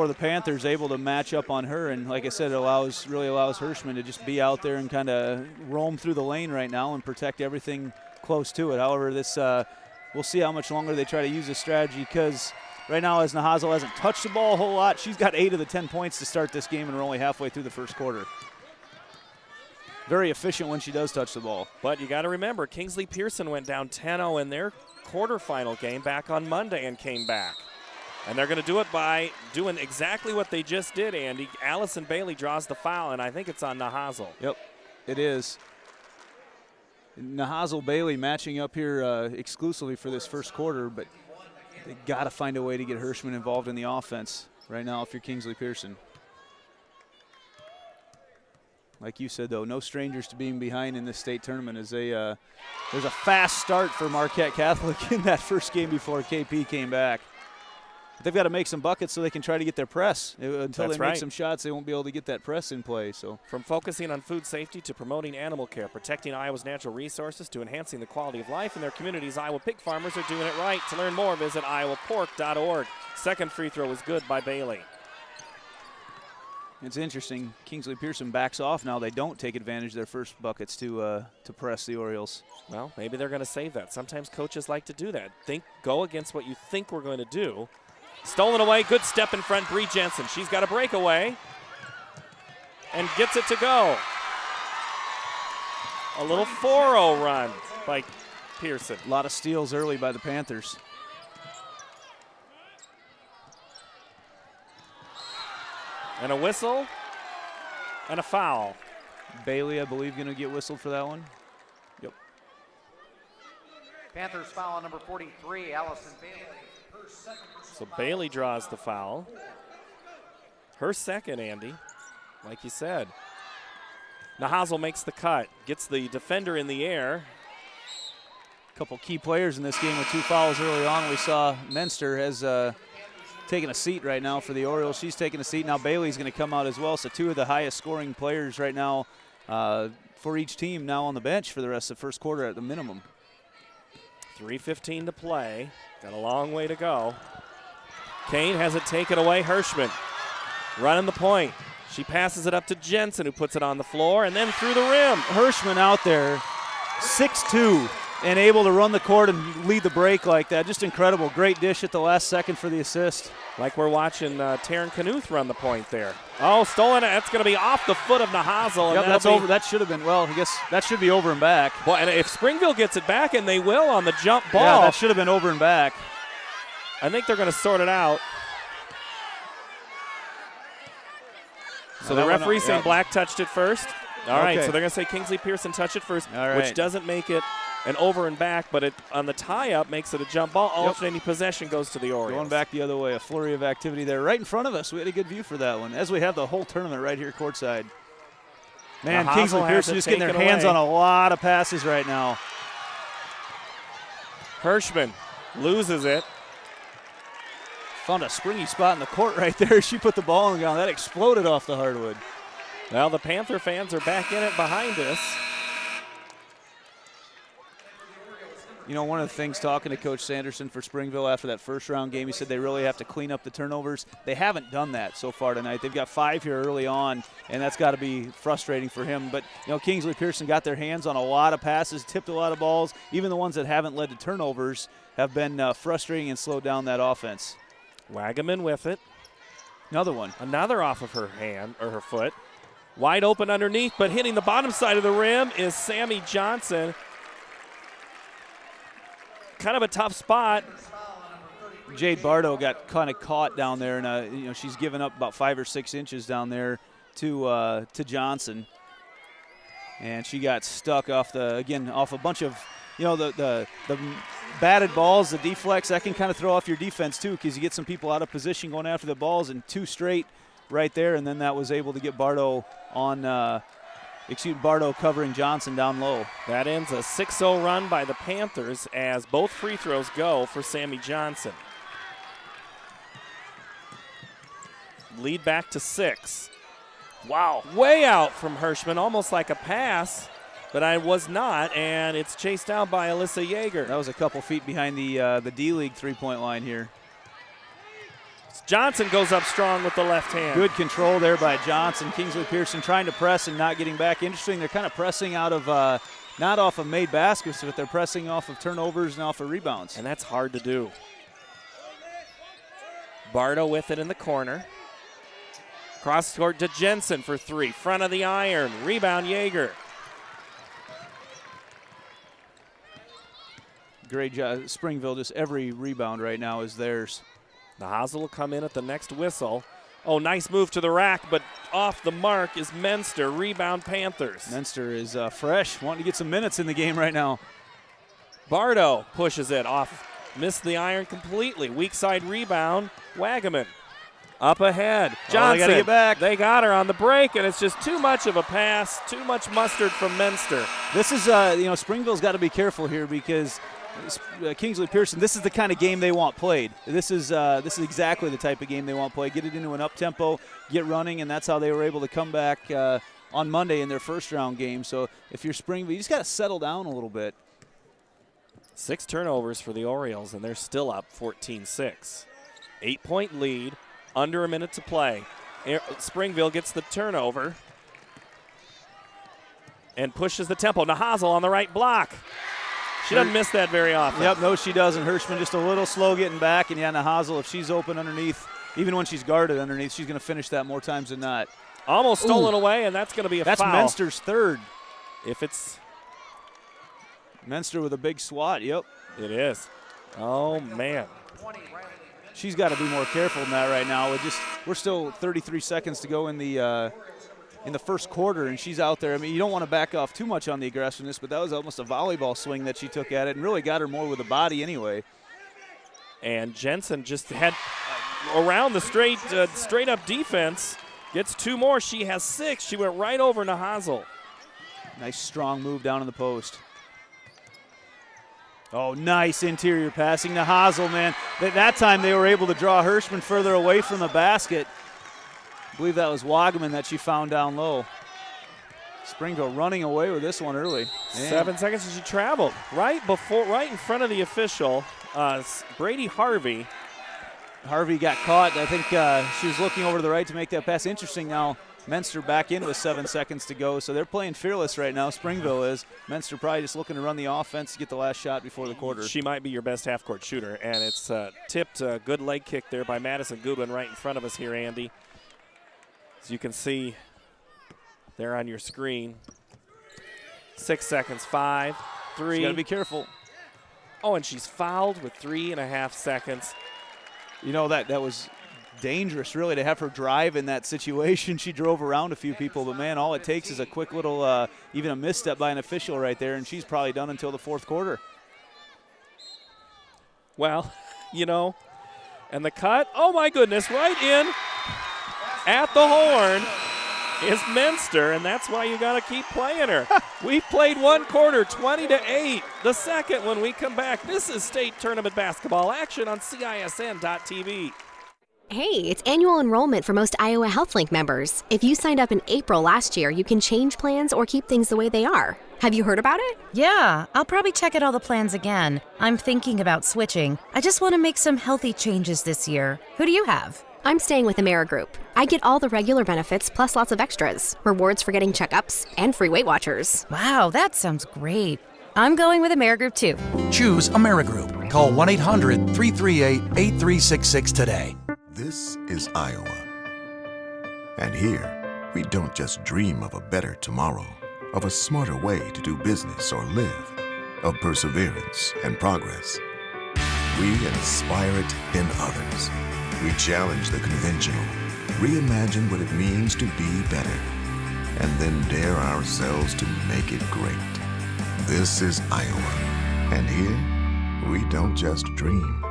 the Panthers, able to match up on her, and like I said, it really allows Hirschman to just be out there and kind of roam through the lane right now and protect everything close to it. However, we'll see how much longer they try to use this strategy, because right now, as Nahazl hasn't touched the ball a whole lot, she's got 8 of the 10 points to start this game, and we're only halfway through the first quarter. Very efficient when she does touch the ball. But you got to remember, Kingsley-Pierson went down 10-0 in their quarterfinal game back on Monday and came back. And they're going to do it by doing exactly what they just did, Andy. Allison Bailey draws the foul, and I think it's on Nahazl. Yep, it is. Nahazl Bailey matching up here exclusively for this first quarter, but they got to find a way to get Hirschman involved in the offense right now if you're Kingsley-Pierson. Like you said, though, no strangers to being behind in this state tournament. There's a fast start for Marquette Catholic in that first game before KP came back. But they've got to make some buckets so they can try to get their press. Until they make some shots, they won't be able to get that press in play. So, from focusing on food safety to promoting animal care, protecting Iowa's natural resources to enhancing the quality of life in their communities, Iowa pig farmers are doing it right. To learn more, visit iowapork.org. Second free throw is good by Bailey. It's interesting. Kingsley-Pierson backs off now. They don't take advantage of their first buckets to press the Orioles. Well, maybe they're going to save that. Sometimes coaches like to do that. Go against what you think we're going to do. Stolen away, good step in front, Bree Jensen. She's got a breakaway and gets it to go. A little 4-0 run by Pierson. A lot of steals early by the Panthers. And a whistle and a foul. Bailey, I believe, going to get whistled for that one. Yep. Panthers foul on number 43, Allison Bailey. So Bailey draws the foul. Her second, Andy, like you said. Nahazl makes the cut, gets the defender in the air. A couple key players in this game with 2 fouls early on. We saw Menster has taken a seat right now for the Orioles. She's taking a seat. Now Bailey's going to come out as well. So 2 of the highest scoring players right now for each team now on the bench for the rest of the first quarter at the minimum. 3:15 to play. Got a long way to go. Kane has it taken away. Hirschman running the point. She passes it up to Jensen, who puts it on the floor, and then through the rim. Hirschman out there, 6'2", and able to run the court and lead the break like that. Just incredible. Great dish at the last second for the assist. Like we're watching Taryn Knuth run the point there. Oh, stolen. That's going to be off the foot of Nahazal. Yep, that's over. That should have been, well, I guess that should be over and back. Well, and if Springville gets it back, and they will on the jump ball. Yeah, that should have been over and back. I think they're going to sort it out. So the referee's saying Black touched it first. All right, so they're going to say Kingsley-Pierson touched it first, which doesn't make it an over and back, but it on the tie-up makes it a jump ball. Alternating possession goes to the Orioles. Going back the other way, a flurry of activity there right in front of us. We had a good view for that one, as we have the whole tournament right here courtside. Man, Kingsley-Pierson just getting their hands on a lot of passes right now. Hirschman loses it. Found a springy spot in the court right there. She put the ball on the ground. That exploded off the hardwood. Well, the Panther fans are back in it behind us. You know, one of the things talking to Coach Sanderson for Springville after that first round game, he said they really have to clean up the turnovers. They haven't done that so far tonight. They've got 5 here early on, and that's got to be frustrating for him. But, you know, Kingsley-Pierson got their hands on a lot of passes, tipped a lot of balls. Even the ones that haven't led to turnovers have been frustrating and slowed down that offense. Wagaman with it. Another one. Another off of her hand or her foot. Wide open underneath, but hitting the bottom side of the rim is Sammy Johnson. Kind of a tough spot. Jade Bardo got kind of caught down there, and you know, she's given up about 5 or 6 inches down there to Johnson, and she got stuck off a bunch of, you know, the batted balls, the deflects. That can kind of throw off your defense too, because you get some people out of position going after the balls, and 2 straight right there, and then that was able to get Bardo on. Bardo covering Johnson down low. That ends a 6-0 run by the Panthers as both free throws go for Sammy Johnson. Lead back to 6. Wow, way out from Hirschman, almost like a pass, but I was not, and it's chased down by Alyssa Yeager. That was a couple feet behind the D-League three-point line here. Johnson goes up strong with the left hand. Good control there by Johnson. Kingsley-Pierson trying to press and not getting back. Interesting, they're kind of pressing out of, not off of made baskets, but they're pressing off of turnovers and off of rebounds. And that's hard to do. Bardo with it in the corner. Cross court to Jensen for 3. Front of the iron. Rebound Yeager. Great job. Springville, just every rebound right now is theirs. Nahazal will come in at the next whistle. Oh, nice move to the rack, but off the mark is Menster. Rebound Panthers. Menster is fresh, wanting to get some minutes in the game right now. Bardo pushes it off. Missed the iron completely. Weak side rebound. Wagaman up ahead. Johnson. They got to get back. They got her on the break, and it's just too much of a pass. Too much mustard from Menster. This is, you know, Springville's got to be careful here because Kingsley-Pierson, this is the kind of game they want played. This is exactly the type of game they want played. Get it into an up-tempo, get running, and that's how they were able to come back on Monday in their first-round game. So if you're Springville, you just got to settle down a little bit. 6 turnovers for the Orioles, and they're still up 14-6. 8-point lead, under a minute to play. Springville gets the turnover and pushes the tempo. Nahazal on the right block. She doesn't miss that very often. Yep, no, she doesn't. Hirschman just a little slow getting back, and yeah, Nahazal, if she's open underneath, even when she's guarded underneath, she's going to finish that more times than not. Almost stolen away, and that's going to be a foul. That's Menster's third. If it's Menster with a big swat, yep. It is. Oh, man. She's got to be more careful than that right now. We're still 33 seconds to go in the first quarter, and she's out there. I mean, you don't want to back off too much on the aggressiveness, but that was almost a volleyball swing that she took at it and really got her more with the body anyway. And Jensen just had around the straight-up defense, gets 2 more. She has 6. She went right over Nahazal. Nice strong move down in the post. Oh, nice interior passing. Nahazal, man. That time they were able to draw Hirschman further away from the basket. I believe that was Wagaman that she found down low. Springville running away with this one early. Man. 7 seconds, and she traveled right in front of the official, Brady Harvey. Harvey got caught. I think she was looking over to the right to make that pass. Interesting now, Menster back in with 7 seconds to go, so they're playing fearless right now. Springville is. Menster probably just looking to run the offense to get the last shot before the quarter. She might be your best half-court shooter, and it's tipped a good leg kick there by Madison Goodwin right in front of us here, Andy. As you can see there on your screen. 6 seconds, 5, 3. You got to be careful. Oh, and she's fouled with 3.5 seconds. You know, that was dangerous, really, to have her drive in that situation. She drove around a few people, but, man, all it takes is a quick little, even a misstep by an official right there, and she's probably done until the fourth quarter. Well, you know, and the cut, oh, my goodness, right in at the horn is Menster, and that's why you got to keep playing her. We've played one quarter, 20-8. The second when we come back. This is state tournament basketball action on CISN.TV. Hey, it's annual enrollment for most Iowa HealthLink members. If you signed up in April last year, you can change plans or keep things the way they are. Have you heard about it? Yeah, I'll probably check out all the plans again. I'm thinking about switching. I just want to make some healthy changes this year. Who do you have? I'm staying with AmeriGroup. I get all the regular benefits plus lots of extras. Rewards for getting checkups and free Weight Watchers. Wow, that sounds great. I'm going with AmeriGroup too. Choose AmeriGroup. Call 1-800-338-8366 today. This is Iowa. And here, we don't just dream of a better tomorrow, of a smarter way to do business or live, of perseverance and progress. We inspire it in others. We challenge the conventional, reimagine what it means to be better, and then dare ourselves to make it great. This is Iowa. And here, we don't just dream,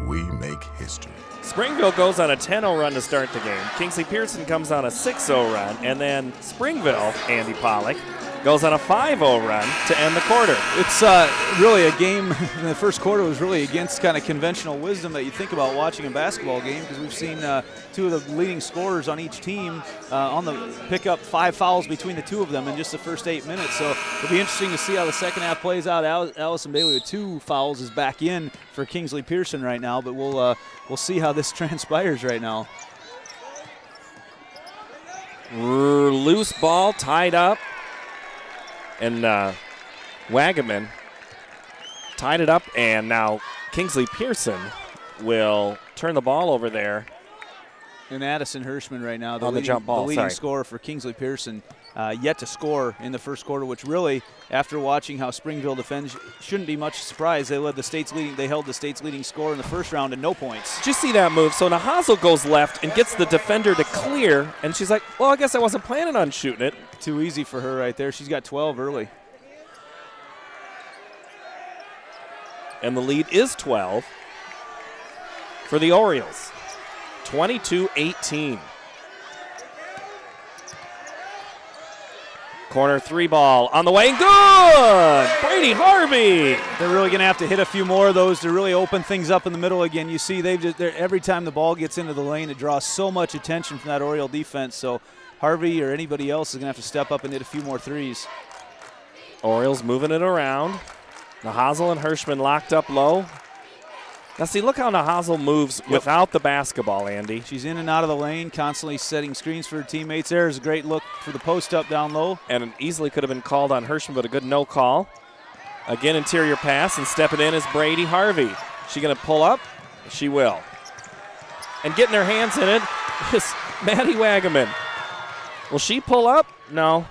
we make history. Springville goes on a 10-0 run to start the game. Kingsley-Pierson comes on a 6-0 run, and then Springville, Andy Pollock, goes on a 5-0 run to end the quarter. It's really a game in the first quarter was really against kind of conventional wisdom that you think about watching a basketball game, because we've seen two of the leading scorers on each team pick up 5 fouls between the two of them in just the first 8 minutes. So it'll be interesting to see how the second half plays out. Allison Bailey with 2 fouls is back in for Kingsley-Pierson right now, but we'll see how this transpires right now. Loose ball tied up. And Wagaman tied it up, and now Kingsley-Pierson will turn the ball over there. And Addison Hirschman right now, the jump ball, the leading scorer for Kingsley-Pierson, yet to score in the first quarter, which really, after watching how Springville defends, shouldn't be much surprise. They held the state's leading scorer in the first round and no points. Did you see that move? So Nahazel goes left and gets the defender to clear, and she's like, well, I guess I wasn't planning on shooting it. Too easy for her right there. She's got 12 early. And the lead is 12 for the Orioles. 22-18. Corner 3 ball on the way. Good! Brady Harvey! They're really going to have to hit a few more of those to really open things up in the middle again. You see, every time the ball gets into the lane, it draws so much attention from that Oriole defense. So Harvey or anybody else is going to have to step up and hit a few more threes. Orioles moving it around. Nahazel and Hirschman locked up low. Now, see, look how Nahazel moves without the basketball, Andy. She's in and out of the lane, constantly setting screens for her teammates. There's a great look for the post-up down low. And it easily could have been called on Hirschman, but a good no call. Again, interior pass, and stepping in is Brady Harvey. She going to pull up? She will. And getting her hands in it is Maddie Wagaman. Will she pull up? No.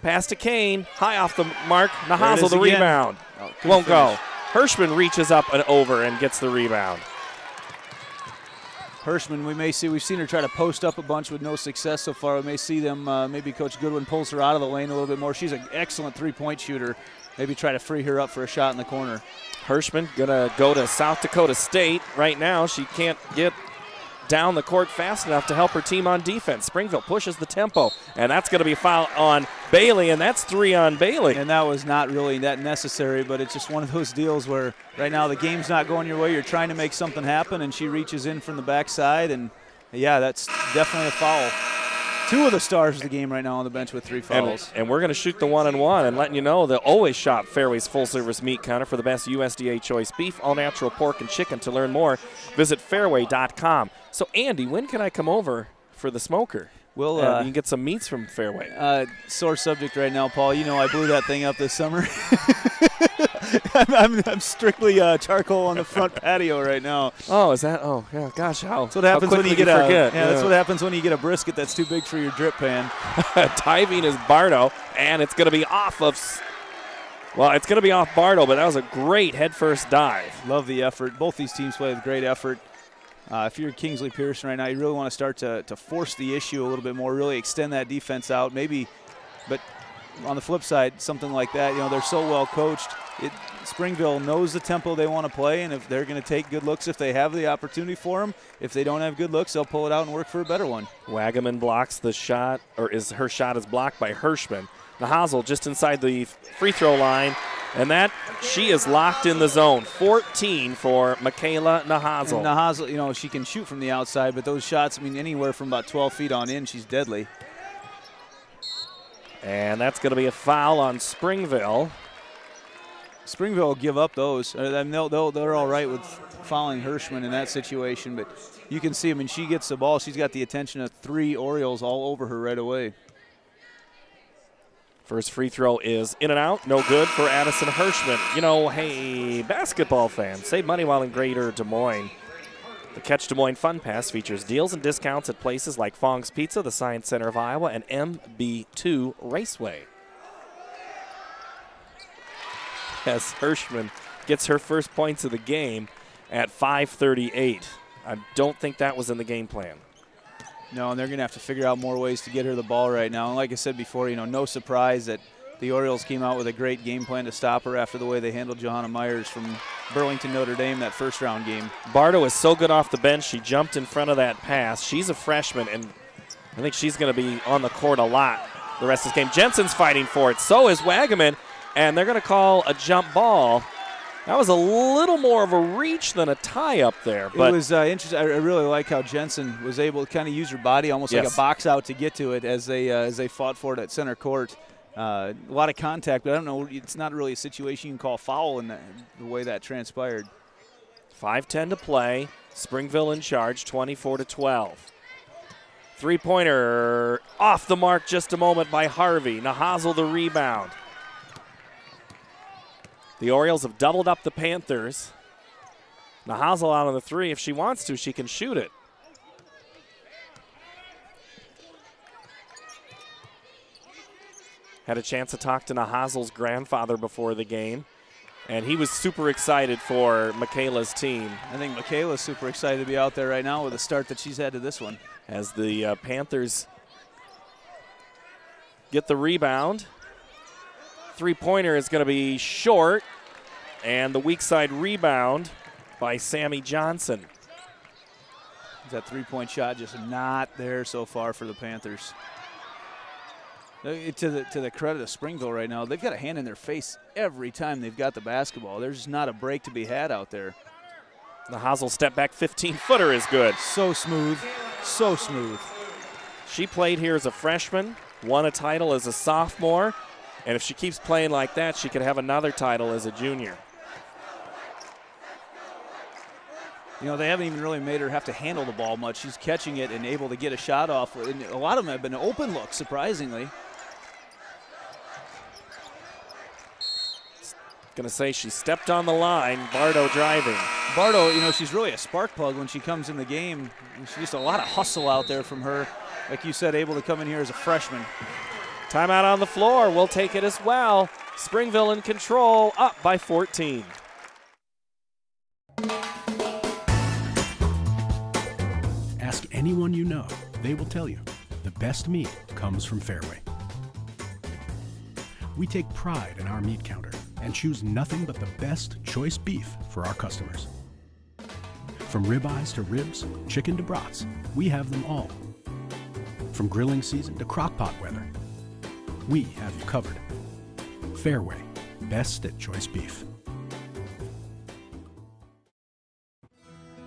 Pass to Kane, high off the mark. Nahazel the rebound. Won't go. Hirschman reaches up and over and gets the rebound. Hirschman, we've seen her try to post up a bunch with no success so far. We may see them, maybe Coach Goodwin pulls her out of the lane a little bit more. She's an excellent three-point shooter. Maybe try to free her up for a shot in the corner. Hirschman gonna go to South Dakota State. Right now, she can't get down the court fast enough to help her team on defense. Springville pushes the tempo, and that's going to be a foul on Bailey, and that's 3 on Bailey. And that was not really that necessary, but it's just one of those deals where right now the game's not going your way. You're trying to make something happen, and she reaches in from the backside, and yeah, that's definitely a foul. Two of the stars of the game right now on the bench with 3 fouls. And we're going to shoot the 1-on-1 and letting you know that always shop Fairway's full-service meat counter for the best USDA choice beef, all-natural pork, and chicken. To learn more, visit fairway.com. So, Andy, when can I come over for the smoker? Well, you can get some meats from Fairway. Sore subject right now, Paul. You know I blew that thing up this summer. I'm strictly charcoal on the front patio right now. Oh, is that? Oh, yeah. Gosh, that's what happens when you get that's what happens when you get a brisket that's too big for your drip pan. Diving is Bardo, and it's going to be off of. Well, it's going to be off Bardo, but that was a great head-first dive. Love the effort. Both these teams play with great effort. If you're Kingsley-Pierson right now, you really want to start to force the issue a little bit more, really extend that defense out, maybe. But on the flip side, something like that, they're so well coached. Springville knows the tempo they want to play, and if they're going to take good looks, if they have the opportunity for them, if they don't have good looks, they'll pull it out and work for a better one. Wagaman blocks the shot, or her shot is blocked by Hirschman. Nahazel just inside the free throw line, and she is locked in the zone. 14 for Michaela Nahazel. And Nahazel, she can shoot from the outside, but those shots, anywhere from about 12 feet on in, she's deadly. And that's going to be a foul on Springville. Springville will give up those. They're all right with fouling Hirschman in that situation, but you can see, she gets the ball. She's got the attention of 3 Orioles all over her right away. First free throw is in and out. No good for Addison Hirschman. Hey, basketball fans, save money while in Greater Des Moines. The Catch Des Moines Fun Pass features deals and discounts at places like Fong's Pizza, the Science Center of Iowa, and MB2 Raceway. As Hirschman gets her first points of the game at 5:38. I don't think that was in the game plan. No, and they're going to have to figure out more ways to get her the ball right now. And like I said before, no surprise that the Orioles came out with a great game plan to stop her after the way they handled Johanna Myers from Burlington Notre Dame that first-round game. Bardo is so good off the bench. She jumped in front of that pass. She's a freshman, and I think she's going to be on the court a lot the rest of this game. Jensen's fighting for it. So is Wagaman, and they're going to call a jump ball. That was a little more of a reach than a tie up there. But it was interesting. I really like how Jensen was able to kind of use her body almost like a box out to get to it as they fought for it at center court. A lot of contact, but I don't know. It's not really a situation you can call foul in the way that transpired. 5:10 to play. Springville in charge, 24-12. Three-pointer off the mark just a moment by Harvey. Nahazel the rebound. The Orioles have doubled up the Panthers. Nahazel out on the three. If she wants to, she can shoot it. Had a chance to talk to Nahazel's grandfather before the game, and he was super excited for Michaela's team. I think Michaela's super excited to be out there right now with the start that she's had to this one. As the Panthers get the rebound. Three-pointer is going to be short, and the weak side rebound by Sammy Johnson. That three-point shot just not there so far for the Panthers. To the credit of Springville right now, they've got a hand in their face every time they've got the basketball. There's just not a break to be had out there. The Hazel step back 15-footer is good. So smooth, so smooth. She played here as a freshman, won a title as a sophomore, and if she keeps playing like that, she could have another title as a junior. They haven't even really made her have to handle the ball much. She's catching it and able to get a shot off. And a lot of them have been open looks, surprisingly. Going to say she stepped on the line. Bardo driving. Bardo, she's really a spark plug when she comes in the game. She's just a lot of hustle out there from her. Like you said, able to come in here as a freshman. Timeout on the floor. We'll take it as well. Springville in control, up by 14. Ask anyone you know. They will tell you the best meat comes from Fairway. We take pride in our meat counter and choose nothing but the best choice beef for our customers. From ribeyes to ribs, chicken to brats, we have them all. From grilling season to crock-pot weather, we have you covered. Fairway, best at choice beef.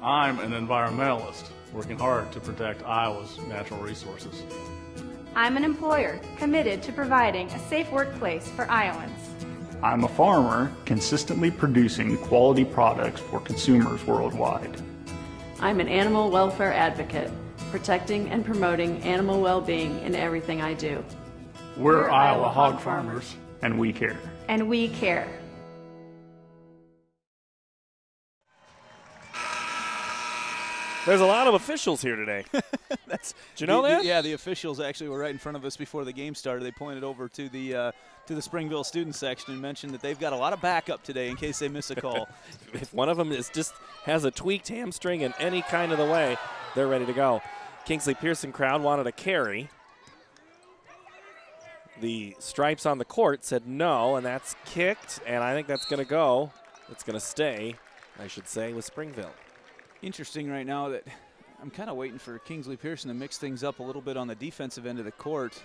I'm an environmentalist working hard to protect Iowa's natural resources. I'm an employer committed to providing a safe workplace for Iowans. I'm a farmer consistently producing quality products for consumers worldwide. I'm an animal welfare advocate, protecting and promoting animal well-being in everything I do. We're Iowa hog farmers, and we care. And we care. There's a lot of officials here today. Did you know that? Yeah, the officials actually were right in front of us before the game started. They pointed over to the Springville student section and mentioned that they've got a lot of backup today in case they miss a call. If one of them has a tweaked hamstring in any kind of the way, they're ready to go. Kingsley-Pierson crowd wanted a carry. The stripes on the court said no, and that's kicked, and I think that's going to go. It's going to stay, I should say, with Springville. Interesting right now that I'm kind of waiting for Kingsley-Pierson to mix things up a little bit on the defensive end of the court,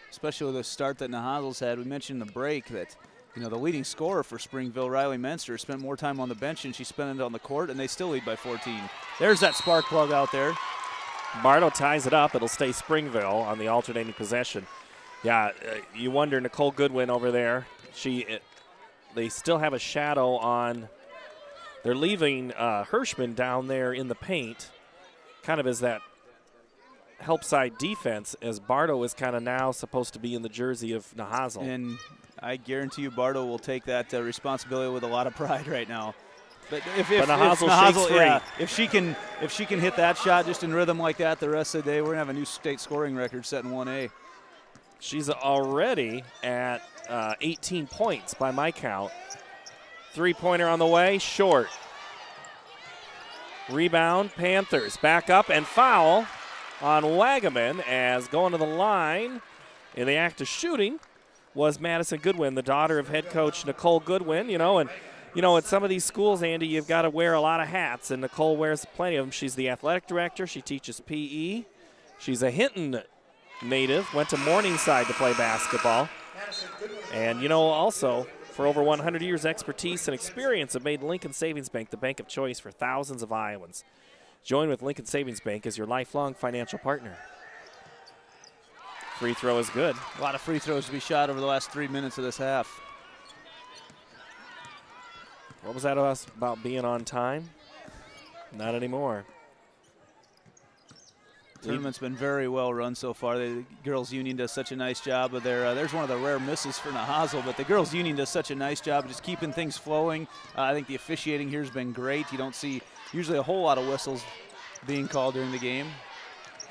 especially with the start that Nahazal's had. We mentioned in the break that, the leading scorer for Springville, Riley Menster, spent more time on the bench than she spent it on the court, and they still lead by 14. There's that spark plug out there. Bardo ties it up. It'll stay Springville on the alternating possession. Yeah, you wonder, Nicole Goodwin over there. They still have a shadow on. They're leaving Hirschman down there in the paint, kind of as that help side defense, as Bardo is kind of now supposed to be in the jersey of Nahazal. And I guarantee you Bardo will take that responsibility with a lot of pride right now. But if Nahazal shakes free. Yeah, if she can hit that shot just in rhythm like that the rest of the day, we're going to have a new state scoring record set in 1A. She's already at 18 points by my count. Three-pointer on the way, short. Rebound, Panthers. Back up and foul on Wagaman as going to the line in the act of shooting was Madison Goodwin, the daughter of head coach Nicole Goodwin. At some of these schools, Andy, you've got to wear a lot of hats, and Nicole wears plenty of them. She's the athletic director. She teaches PE. She's a Hinton native, went to Morningside to play basketball. And, also, for over 100 years' expertise and experience have made Lincoln Savings Bank the bank of choice for thousands of Iowans. Join with Lincoln Savings Bank as your lifelong financial partner. Free throw is good. A lot of free throws to be shot over the last 3 minutes of this half. What was that about being on time? Not anymore. The tournament's been very well run so far. The girls' union does such a nice job of there's one of the rare misses for Nahazal, but the girls' union does such a nice job of just keeping things flowing. I think the officiating here has been great. You don't see usually a whole lot of whistles being called during the game.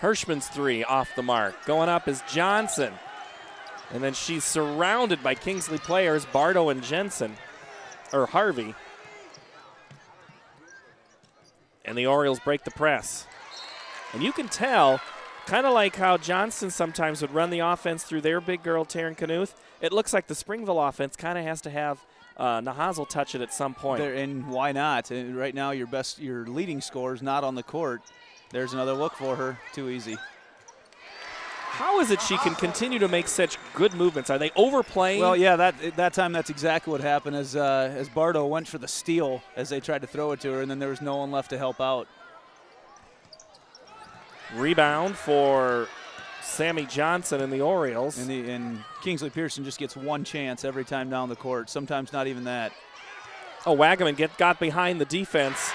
Hirschman's three off the mark. Going up is Johnson. And then she's surrounded by Kingsley players, Bardo and Harvey. And the Orioles break the press. And you can tell, kind of like how Johnson sometimes would run the offense through their big girl, Taryn Knuth, it looks like the Springville offense kind of has to have Nahazal touch it at some point. And why not? Right now, your leading scorer is not on the court. There's another look for her. Too easy. How is it she can continue to make such good movements? Are they overplaying? Well, yeah, that time that's exactly what happened as Bardo went for the steal as they tried to throw it to her, and then there was no one left to help out. Rebound for Sammy Johnson and the Orioles. And Kingsley-Pierson just gets one chance every time down the court, sometimes not even that. Oh, Wagaman got behind the defense.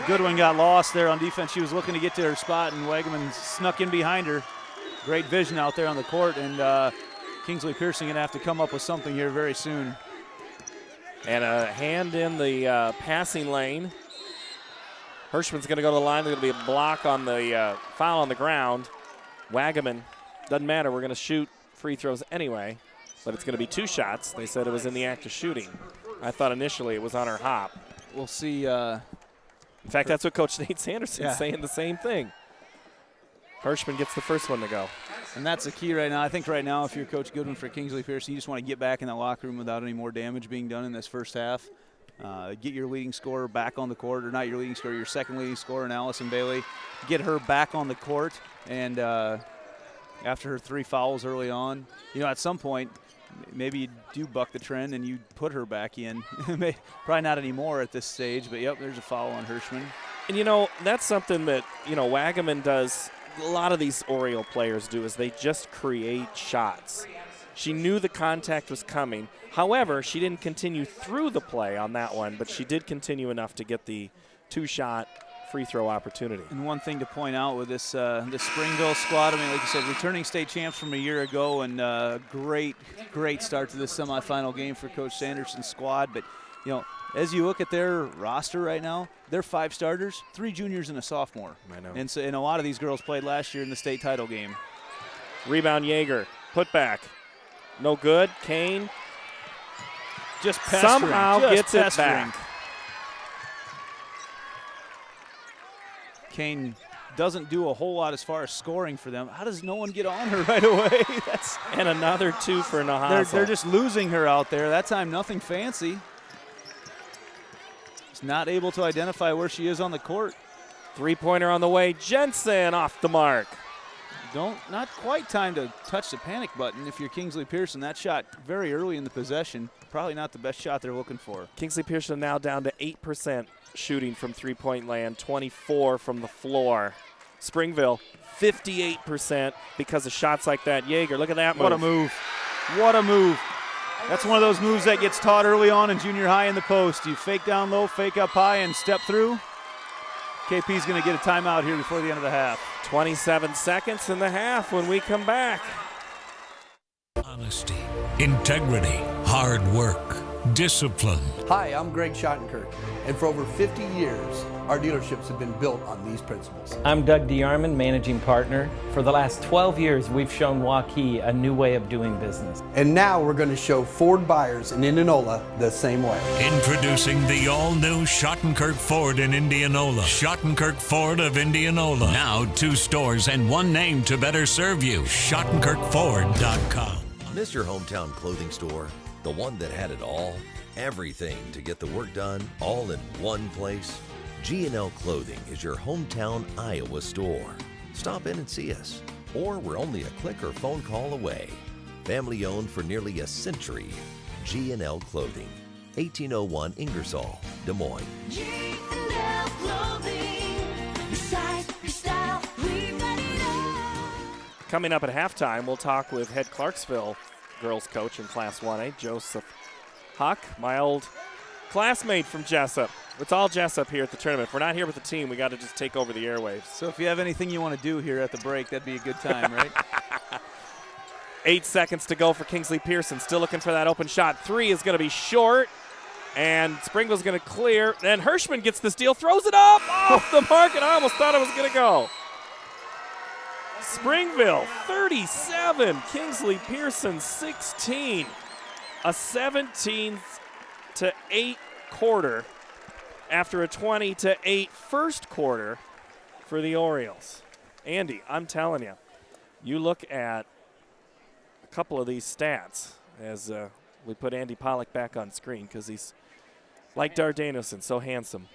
Goodwin got lost there on defense. She was looking to get to her spot, and Wagaman snuck in behind her. Great vision out there on the court, and Kingsley-Pierson going to have to come up with something here very soon. And a hand in the passing lane. Hirschman's going to go to the line. There's going to be a block on the foul on the ground. Wagaman, doesn't matter. We're going to shoot free throws anyway, but it's going to be two shots. They said it was in the act of shooting. I thought initially it was on her hop. We'll see. In fact, that's what Coach Nate Sanderson's saying, the same thing. Hirschman gets the first one to go. And that's the key right now. I think right now if you're Coach Goodwin for Kingsley-Pierson, you just want to get back in that locker room without any more damage being done in this first half. Get your leading scorer back on the court, or not your leading scorer, your second leading scorer, and Allison Bailey. Get her back on the court, and after her three fouls early on, at some point, maybe you do buck the trend and you put her back in. Probably not anymore at this stage, but yep, there's a foul on Hirschman. And that's something that Wagaman does a lot of these Oriole players do is they just create shots. She knew the contact was coming. However, she didn't continue through the play on that one, but she did continue enough to get the 2-shot free throw opportunity. And one thing to point out with this Springville squad, I mean, like you said, returning state champs from a year ago, and great start to this semifinal game for Coach Sanderson's squad. But, you know, as you look at their roster right now, they're 5 starters, 3 juniors and a sophomore. I know. And a lot of these girls played last year in the state title game. Rebound, Yeager. Put back. No good. Kane just pestering. Somehow gets it back. Kane doesn't do a whole lot as far as scoring for them. How does no one get on her right away? And another 2 for Nahazel. They're just losing her out there. That time, nothing fancy. She's not able to identify where she is on the court. 3-pointer on the way. Jensen off the mark. Not quite time to touch the panic button if you're Kingsley-Pierson. That shot very early in the possession. Probably not the best shot they're looking for. Kingsley-Pierson now down to 8% shooting from three-point land, 24 from the floor. Springville, 58% because of shots like that. Yeager, look at that move. What a move. What a move. That's one of those moves that gets taught early on in junior high in the post. You fake down low, fake up high, and step through. KP's going to get a timeout here before the end of the half. 27 seconds in the half when we come back. Honesty, integrity, hard work, discipline. Hi, I'm Greg Schottenkirk, and for over 50 years, our dealerships have been built on these principles. I'm Doug DeArmond, managing partner. For the last 12 years, we've shown Waukee a new way of doing business. And now we're going to show Ford buyers in Indianola the same way. Introducing the all-new Schottenkirk Ford in Indianola. Schottenkirk Ford of Indianola. Now 2 stores and 1 name to better serve you. SchottenkirkFord.com. Miss your hometown clothing store? The one that had it all? Everything to get the work done, all in one place? G&L Clothing is your hometown Iowa store. Stop in and see us, or we're only a click or phone call away. Family owned for nearly a century. G&L Clothing, 1801 Ingersoll, Des Moines. G&L Clothing, your size, your style, we've got it all. Coming up at halftime, we'll talk with head Clarksville girls coach in Class 1A, Joseph Huck, my old classmate from Jessup. It's all Jessup here at the tournament. If we're not here with the team, we got to just take over the airwaves. So if you have anything you want to do here at the break, that'd be a good time, right? 8 seconds to go for Kingsley-Pierson. Still looking for that open shot. 3 is going to be short, and Springville's going to clear. Then Hirschman gets the steal, throws it up off the mark, and I almost thought it was going to go. Springville 37, Kingsley-Pierson 16. A 17-8 quarter after a 20-8 first quarter for the Orioles. Andy, I'm telling you, you look at a couple of these stats as we put Andy Pollock back on screen because he's like Dardanelson, so handsome.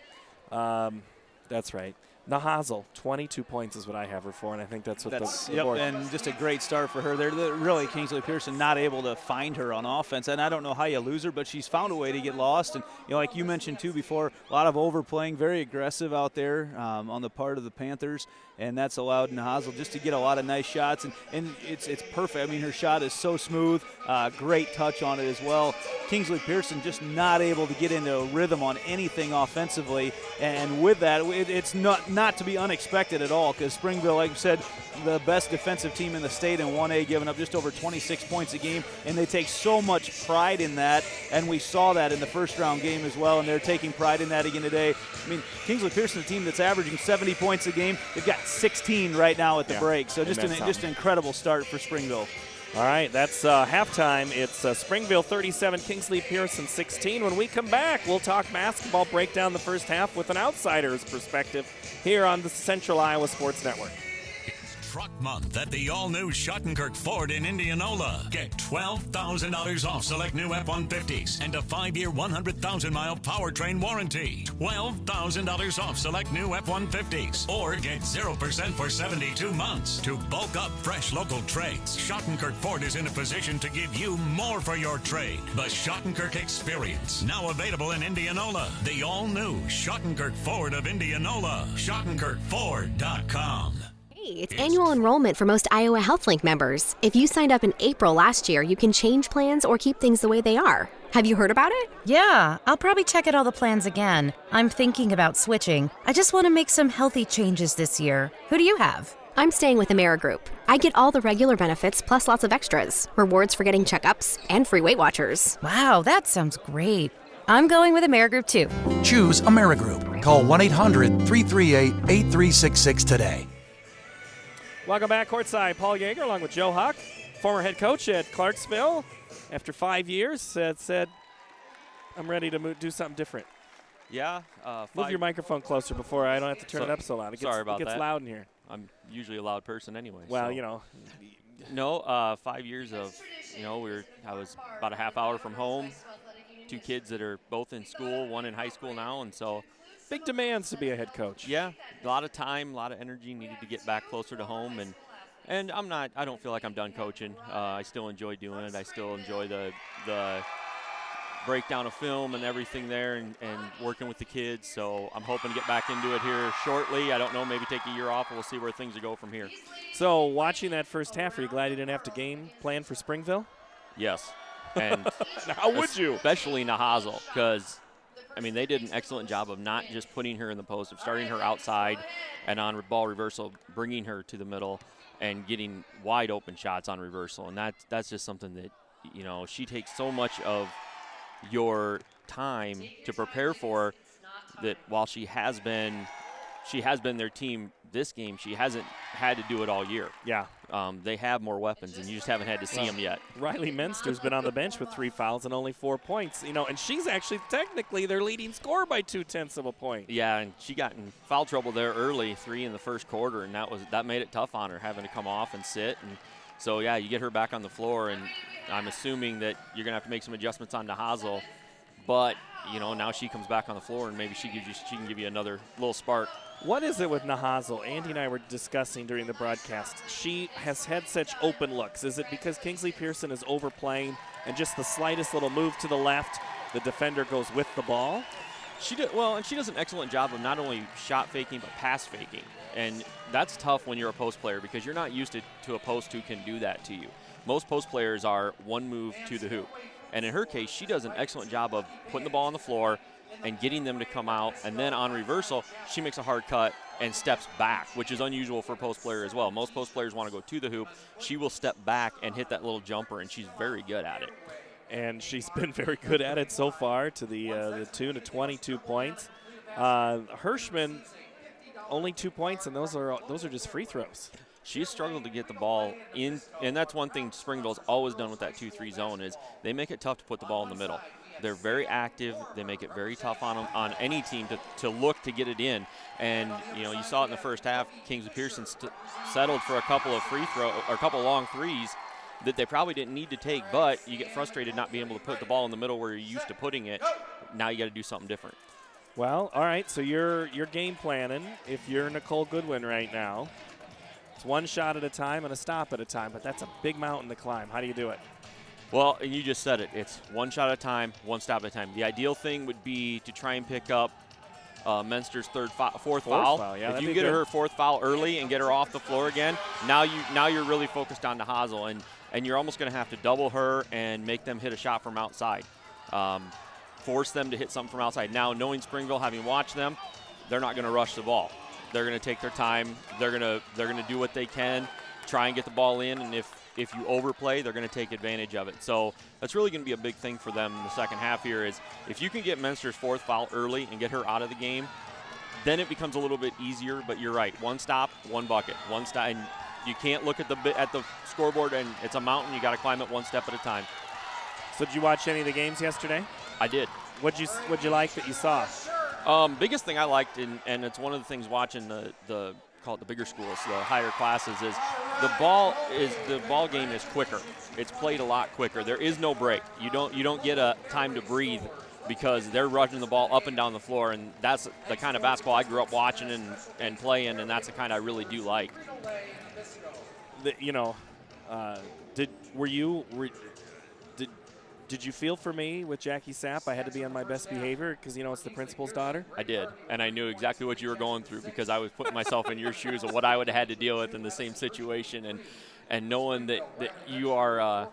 That's right. Nahazel, 22 points is what I have her for, and I think that's what the board. And just a great start for her. They're really Kingsley-Pierson not able to find her on offense, and I don't know how you lose her, but she's found a way to get lost. And like you mentioned too before, a lot of overplaying, very aggressive out there on the part of the Panthers, and that's allowed Nahazel just to get a lot of nice shots, and it's perfect. I mean, her shot is so smooth, great touch on it as well. Kingsley-Pierson just not able to get into a rhythm on anything offensively, and with that, it's not to be unexpected at all, because Springville, like you said, the best defensive team in the state in 1A, giving up just over 26 points a game, and they take so much pride in that, and we saw that in the first round game as well, and they're taking pride in that again today. I mean, Kingsley-Pierson, a team that's averaging 70 points a game, they've got 16 right now at the break, so just an incredible start for Springville. All right, that's halftime. It's Springville 37, Kingsley-Pierson 16. When we come back, we'll talk basketball, break down the first half with an outsider's perspective here on the Central Iowa Sports Network. Truck Month at the all-new Schottenkirk Ford in Indianola. Get $12,000 off select new F-150s and a 5-year, 100,000-mile powertrain warranty. $12,000 off select new F-150s. Or get 0% for 72 months. To bulk up fresh local trades, Schottenkirk Ford is in a position to give you more for your trade. The Schottenkirk Experience, now available in Indianola. The all-new Schottenkirk Ford of Indianola. SchottenkirkFord.com. Hey, Hey, it's annual enrollment for most Iowa HealthLink members. If you signed up in April last year, you can change plans or keep things the way they are. Have you heard about it? Yeah, I'll probably check out all the plans again. I'm thinking about switching. I just want to make some healthy changes this year. Who do you have? I'm staying with AmeriGroup. I get all the regular benefits plus lots of extras. Rewards for getting checkups and free Weight Watchers. Wow, that sounds great. I'm going with AmeriGroup too. Choose AmeriGroup. Call 1-800-338-8366 today. Welcome back courtside. Paul Yeager along with Joe Huck, former head coach at Clarksville. After 5 years, said, I'm ready to do something different. Yeah. Move your microphone closer before I don't have to turn it up so loud. It gets loud in here. I'm usually a loud person anyway. Well, so. you know. No, 5 years of, I was about a half hour from home. 2 kids that are both in school, one in high school now, and so. Big demands to be a head coach. Yeah, a lot of time, a lot of energy, needed to get back closer to home, and I don't feel like I'm done coaching. I still enjoy doing it. I still enjoy the breakdown of film and everything there and working with the kids. So I'm hoping to get back into it here shortly. I don't know, maybe take a year off, and we'll see where things go from here. So watching that first half, are you glad you didn't have to game plan for Springville? Yes. And how would you? Especially Nahazel, because they did an excellent job of not just putting her in the post, of starting her outside and on ball reversal, bringing her to the middle and getting wide open shots on reversal. And that's just something that, she takes so much of your time to prepare for, that while she has been their team this game, she hasn't had to do it all year. Yeah. They have more weapons, and you just haven't had to see them yet. Riley Menster's been on the bench with 3 fouls and only 4 points. And she's actually technically their leading scorer by 0.2 of a point. Yeah, and she got in foul trouble there early, 3 in the first quarter, and that made it tough on her, having to come off and sit. And so, yeah, you get her back on the floor, and I'm assuming that you're going to have to make some adjustments on Nahazel. But, now she comes back on the floor, and maybe she can give you another little spark. What is it with Nahazel? Andy and I were discussing during the broadcast. She has had such open looks. Is it because Kingsley-Pierson is overplaying and just the slightest little move to the left, the defender goes with the ball? And she does an excellent job of not only shot faking but pass faking. And that's tough when you're a post player because you're not used to a post who can do that to you. Most post players are one move to the hoop. And in her case, she does an excellent job of putting the ball on the floor and getting them to come out, and then on reversal, she makes a hard cut and steps back, which is unusual for a post player as well. Most post players want to go to the hoop. She will step back and hit that little jumper, and she's very good at it. And she's been very good at it so far, to the tune of 22 points. Hirschman, only 2 points, and those are just free throws. She's struggled to get the ball in, and that's one thing Springville's always done with that 2-3 zone is they make it tough to put the ball in the middle. They're very active. They make it very tough on them, on any team to look to get it in. And, you saw it in the first half. Kingsley-Pierson settled for a couple of a couple of long threes that they probably didn't need to take, but you get frustrated not being able to put the ball in the middle where you're used to putting it. Now you got to do something different. Well, all right, so you're game planning. If you're Nicole Goodwin right now, it's one shot at a time and a stop at a time, but that's a big mountain to climb. How do you do it? Well, and you just said it. It's one shot at a time, one stop at a time. The ideal thing would be to try and pick up Menster's fourth foul. Yeah, if you get her fourth foul early and get her off the floor again, now you're really focused on Nahazel, and you're almost going to have to double her and make them hit a shot from outside. Force them to hit something from outside. Now, knowing Springville, having watched them, they're not going to rush the ball. They're going to take their time. They're going to do what they can, try and get the ball in, and if you overplay, they're going to take advantage of it. So that's really going to be a big thing for them in the second half here is if you can get Menster's fourth foul early and get her out of the game, then it becomes a little bit easier. But you're right, one stop, one bucket, one stop, and you can't look at the scoreboard and it's a mountain. You got to climb it one step at a time. So did you watch any of the games yesterday? I did. What'd you like that you saw? Biggest thing I liked, and it's one of the things watching the call it the bigger schools, the higher classes, is the ball game is quicker. It's played a lot quicker. There is no break. You don't get a time to breathe because they're rushing the ball up and down the floor, and that's the kind of basketball I grew up watching and playing, and that's the kind I really do like. Did did you feel for me with Jackie Sapp? I had to be on my best behavior because, it's the principal's daughter? I did, and I knew exactly what you were going through because I was putting myself in your shoes of what I would have had to deal with in the same situation, and knowing that you are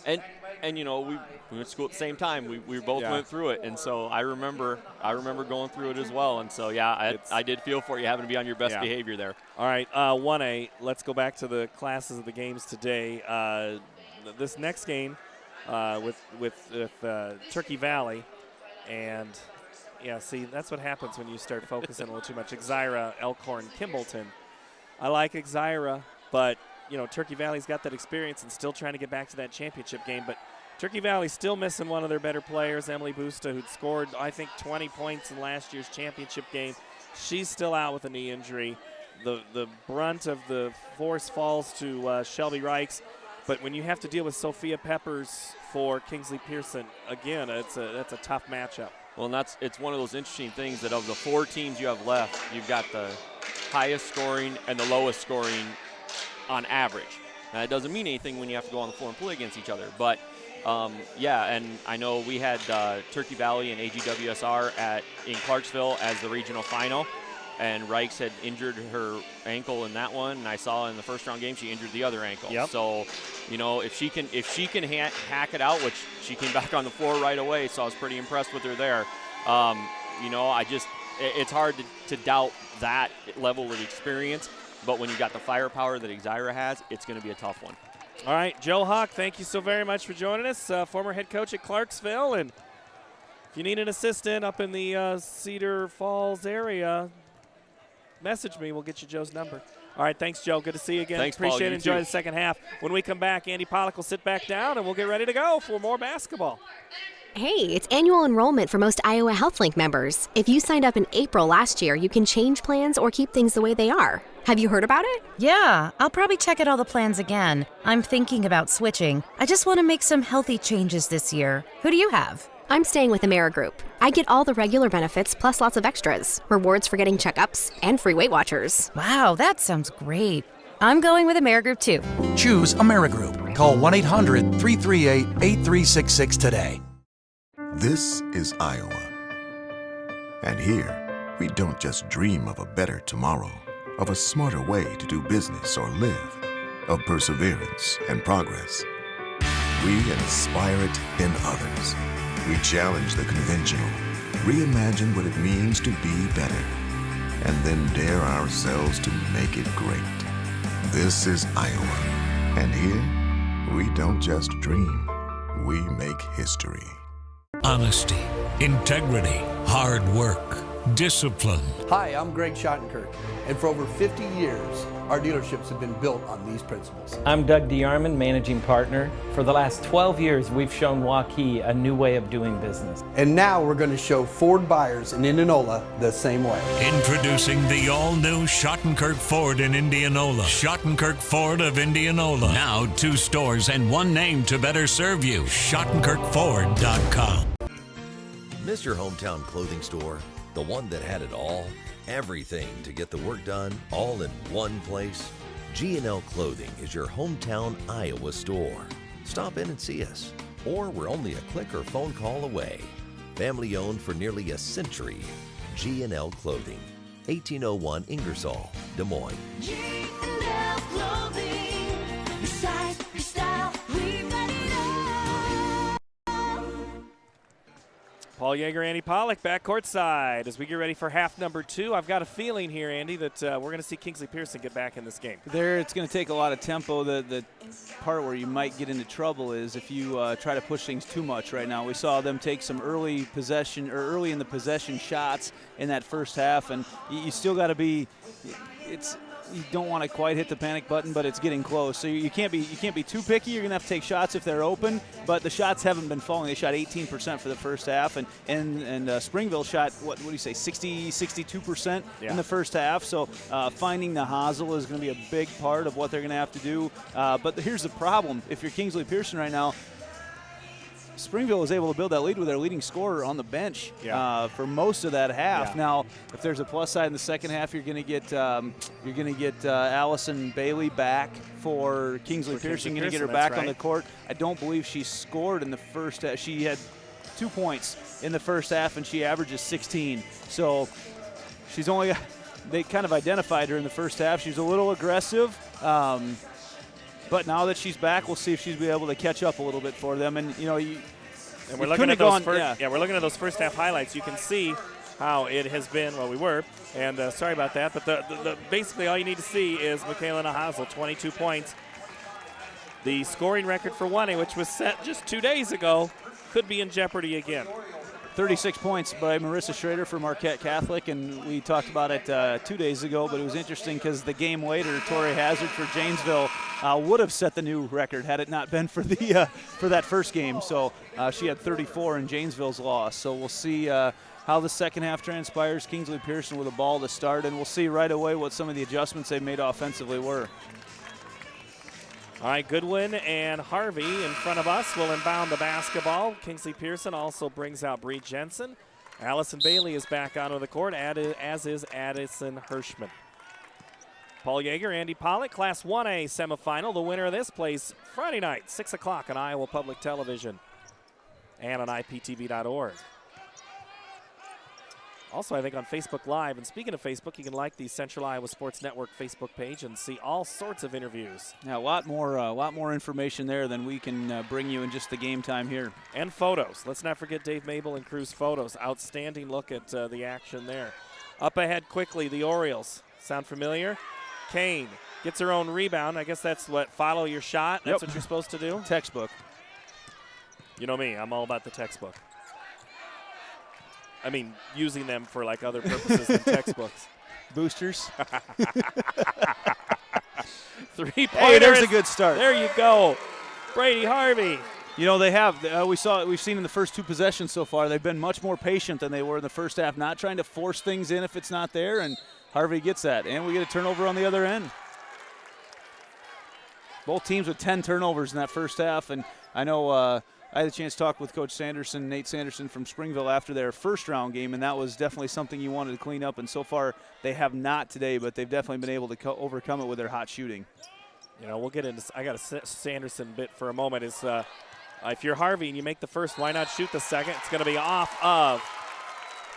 and we went to school at the same time. We both went through it, and so I remember going through it as well. And so I did feel for you having to be on your best behavior there. All right, 1A. Let's go back to the classes of the games today. This next game with Turkey Valley, and see, that's what happens when you start focusing a little too much. Exira, Elkhorn, Kimballton. I like Exira, but Turkey Valley's got that experience and still trying to get back to that championship game. But Turkey Valley's still missing one of their better players, Emily Busta, who'd scored, I think, 20 points in last year's championship game. She's still out with a knee injury. The brunt of the force falls to Shelby Reichs. But when you have to deal with Sophia Peppers for Kingsley-Pierson, again, that's a tough matchup. Well, and it's one of those interesting things that of the 4 teams you have left, you've got the highest scoring and the lowest scoring on average. Now, it doesn't mean anything when you have to go on the floor and play against each other. But, and I know we had Turkey Valley and AGWSR in Clarksville as the regional final, and Reichs had injured her ankle in that one, and I saw in the first-round game she injured the other ankle. Yep. So, if she can hack it out, which she came back on the floor right away, so I was pretty impressed with her there. It's hard to doubt that level of experience. But when you got the firepower that Exira has, it's going to be a tough one. All right, Joe Hawk, thank you so very much for joining us, former head coach at Clarksville. And if you need an assistant up in the Cedar Falls area, message me. We'll get you Joe's number. All right, thanks, Joe. Good to see you again. Thanks, Appreciate Paul. it. Enjoy the second half. When we come back, Andy Pollock will sit back down, and we'll get ready to go for more basketball. Hey, it's annual enrollment for most Iowa HealthLink members. If you signed up in April last year, you can change plans or keep things the way they are. Have you heard about it? Yeah, I'll probably check out all the plans again. I'm thinking about switching. I just want to make some healthy changes this year. Who do you have? I'm staying with AmeriGroup. I get all the regular benefits plus lots of extras. Rewards for getting checkups and free Weight Watchers. Wow, that sounds great. I'm going with AmeriGroup too. Choose AmeriGroup. Call 1-800-338-8366 today. This is Iowa. And here, we don't just dream of a better tomorrow, of a smarter way to do business or live, of perseverance and progress. We inspire it in others. We challenge the conventional, reimagine what it means to be better, and then dare ourselves to make it great. This is Iowa. And here, we don't just dream, we make history. Honesty, integrity, hard work, discipline. Hi, I'm Greg Schottenkirk, and for over 50 years, our dealerships have been built on these principles. I'm Doug DeArmond, managing partner. For the last 12 years, we've shown Waukee a new way of doing business. And now we're going to show Ford buyers in Indianola the same way. Introducing the all-new Schottenkirk Ford in Indianola. Schottenkirk Ford of Indianola. Now 2 stores and 1 name to better serve you. SchottenkirkFord.com. Miss your hometown clothing store? The one that had it all? Everything to get the work done, all in one place? G&L Clothing is your hometown Iowa store. Stop in and see us. Or we're only a click or phone call away. Family owned for nearly a century. G&L Clothing, 1801 Ingersoll, Des Moines. G&L Clothing, your size, your style, we've got it all. Paul Yeager, Andy Pollock back courtside as we get ready for half number 2. I've got a feeling here, Andy, that we're going to see Kingsley-Pierson get back in this game. It's going to take a lot of tempo. The part where you might get into trouble is if you try to push things too much right now. We saw them take some early in the possession shots in that first half, and you still got to be you don't want to quite hit the panic button, but it's getting close. So you can't be too picky. You're going to have to take shots if they're open, but the shots haven't been falling. They shot 18% for the first half, and Springville shot, what do you say, 62% in the first half. So finding the hosel is going to be a big part of what they're going to have to do. But here's the problem. If you're Kingsley-Pierson right now, Springville was able to build that lead with their leading scorer on the bench for most of that half. Yeah. Now, if there's a plus side in the second half, you're going to get Allison Bailey back for Kingsley-Pierson. Going to get her back on the court. I don't believe she scored in the first half. She had 2 points in the first half, and she averages 16. So she's only. They kind of identified her in the first half. She's a little aggressive. But now that she's back, we'll see if she's be able to catch up a little bit for them. And we're looking at those we're looking at those first half highlights. You can see how it has been. Well, we were, and sorry about that. But the basically all you need to see is Michaela Nahasel, 22 points. The scoring record for 1A, which was set just 2 days ago, could be in jeopardy again. 36 points by Marissa Schrader for Marquette Catholic, and we talked about it 2 days ago, but it was interesting because the game later, Torrey Hazard for Janesville would have set the new record had it not been for the for that first game. So she had 34 in Janesville's loss. So we'll see how the second half transpires. Kingsley-Pierson with a ball to start, and we'll see right away what some of the adjustments they made offensively were. All right, Goodwin and Harvey in front of us will inbound the basketball. Kingsley-Pierson also brings out Bree Jensen. Allison Bailey is back onto the court, as is Addison Hirschman. Paul Yeager, Andy Pollock, Class 1A semifinal. The winner of this plays Friday night, 6 o'clock on Iowa Public Television and on IPTV.org. Also, I think on Facebook Live. And speaking of Facebook, you can like the Central Iowa Sports Network Facebook page and see all sorts of interviews. Yeah, a lot more information there than we can bring you in just the game time here. And photos. Let's not forget Dave Mabel and crew's photos. Outstanding look at the action there. Up ahead quickly, the Orioles. Sound familiar? Kane gets her own rebound. I guess that's what, follow your shot? That's what you're supposed to do? Textbook. You know me, I'm all about the textbook. I mean, using them for like other purposes than textbooks. Boosters. 3-pointers. Hey, there's a good start. There you go. Brady Harvey. You know, they have. We've seen in the first 2 possessions so far, they've been much more patient than they were in the first half, not trying to force things in if it's not there, and Harvey gets that. And we get a turnover on the other end. Both teams with 10 turnovers in that first half, and I know I had a chance to talk with Coach Sanderson, Nate Sanderson from Springville after their first-round game, and that was definitely something you wanted to clean up. And so far, they have not today, but they've definitely been able to overcome it with their hot shooting. You know, we'll get into – I got a Sanderson bit for a moment. Is if you're Harvey and you make the first, why not shoot the second? It's going to be off of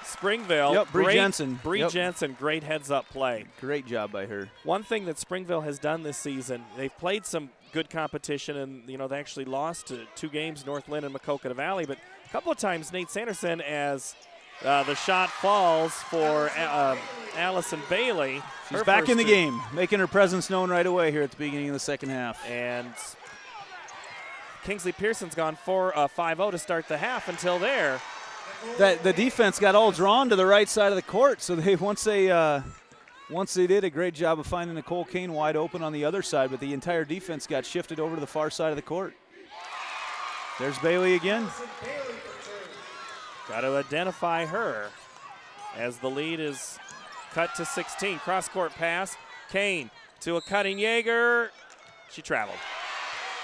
Springville. Yep, Bree Jensen. Bree Jensen, great heads-up play. Great job by her. One thing that Springville has done this season, they've played some good competition, and you know they actually lost to 2 games, North Lynn and Maquoketa Valley. But a couple of times, Nate Sanderson, as the shot falls for Allison Bailey. She's back in the game, making her presence known right away here at the beginning of the second half. And Kingsley-Pierson's gone 5-0 to start the half until there. The defense got all drawn to the right side of the court, so they once they did a great job of finding Nicole Kane wide open on the other side, but the entire defense got shifted over to the far side of the court. There's Bailey again. Got to identify her as the lead is cut to 16. Cross-court pass. Kane to a cutting Yeager. She traveled.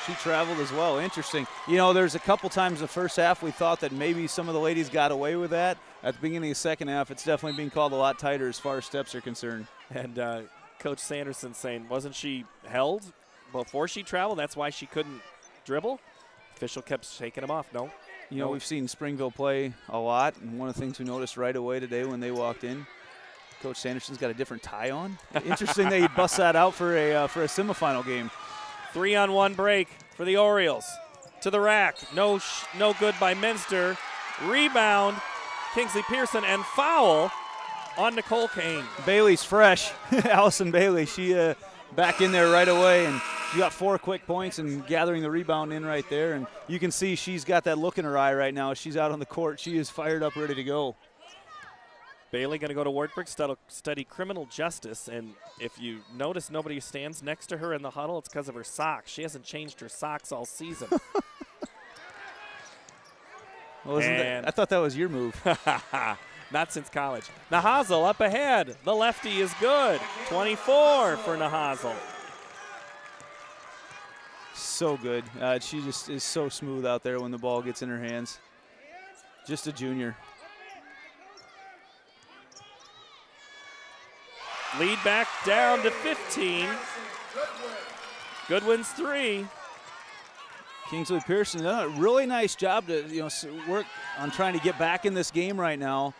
She traveled as well. Interesting. You know, there's a couple times the first half we thought that maybe some of the ladies got away with that. At the beginning of the second half, it's definitely being called a lot tighter as far as steps are concerned. And Coach Sanderson saying, wasn't she held before she traveled? That's why she couldn't dribble? Official kept shaking him off. No. You know, we've seen Springville play a lot, and one of the things we noticed right away today when they walked in, Coach Sanderson's got a different tie on. Interesting that he'd bust that out for a semifinal game. 3-on-1 break for the Orioles. To the rack. No good by Minster. Rebound, Kingsley-Pierson, and foul on Nicole Kane. Bailey's fresh. Allison Bailey, she back in there right away, and she got 4 quick points and gathering the rebound in right there. And you can see she's got that look in her eye right now. She's out on the court. She is fired up, ready to go. Bailey going to go to Wartburg, study criminal justice. And if you notice nobody stands next to her in the huddle, it's because of her socks. She hasn't changed her socks all season. I thought that was your move. Not since college. Nahasel up ahead. The lefty is good. 24 for Nahasel. So good. She just is so smooth out there when the ball gets in her hands. Just a junior. Lead back down to 15. Goodwin's 3. Kingsley-Pierson done a really nice job to work on trying to get back in this game right now,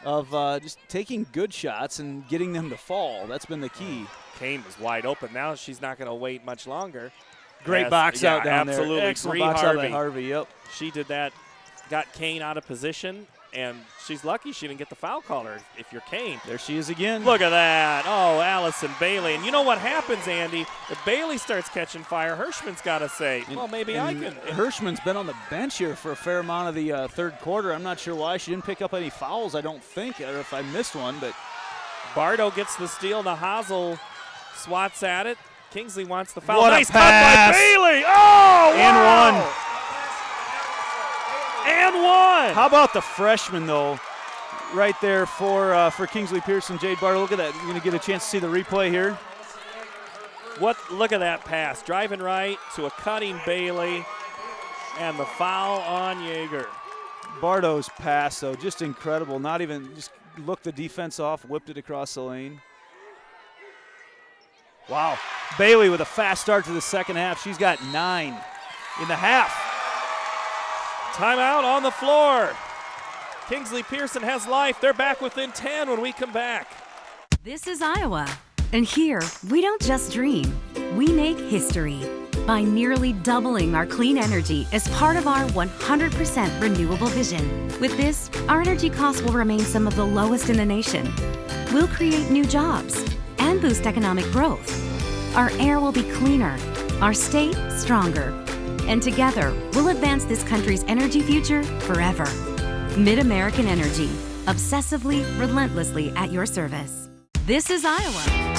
of just taking good shots and getting them to fall. That's been the key. Kane was wide open. Now she's not going to wait much longer. Great box out down there. Absolutely. Excellent Bree box Harvey. out by Harvey. Yep. She did that, got Kane out of position, and she's lucky she didn't get the foul call her if you're Kane. There she is again. Look at that. Oh, Allison Bailey. And you know what happens, Andy? If Bailey starts catching fire, Hirschman's got to say, well, maybe I can. Hirschman's been on the bench here for a fair amount of the third quarter. I'm not sure why. She didn't pick up any fouls, I don't think, or if I missed one. But Bardo gets the steal. Nahazel swats at it. Kingsley wants the foul. What nice a pass. cut by Bailey. Oh, and wow. one. And one. How about the freshman, though, right there for Kingsley-Pierson, Jade Bartle. Look at that. You're going to get a chance to see the replay here. Look at that pass. Driving right to a cutting Bailey, and the foul on Yeager. Bardo's pass, though, just incredible. Not even just looked the defense off, whipped it across the lane. Wow. Bailey with a fast start to the second half. She's got 9 in the half. Timeout on the floor. Kingsley-Pierson has life. They're back within 10 when we come back. This is Iowa. And here, we don't just dream, we make history by nearly doubling our clean energy as part of our 100% renewable vision. With this, our energy costs will remain some of the lowest in the nation. We'll create new jobs and boost economic growth. Our air will be cleaner, our state stronger, and together we'll advance this country's energy future forever. Mid-American Energy, obsessively, relentlessly at your service. This is Iowa.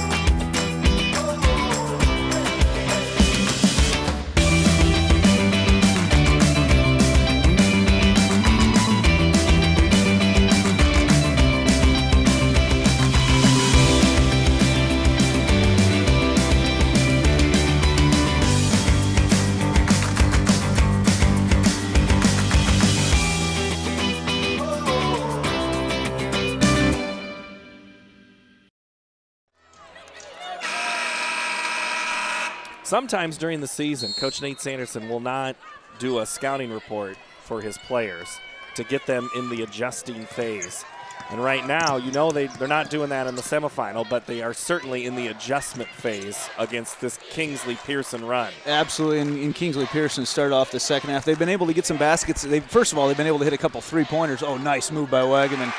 Sometimes during the season, Coach Nate Sanderson will not do a scouting report for his players to get them in the adjusting phase. And right now, you know they're not doing that in the semifinal, but they are certainly in the adjustment phase against this Kingsley-Pierson run. Absolutely, and Kingsley-Pierson started off the second half. They've been able to get some baskets. First of all, they've been able to hit a couple three-pointers. Oh, nice move by Wagaman.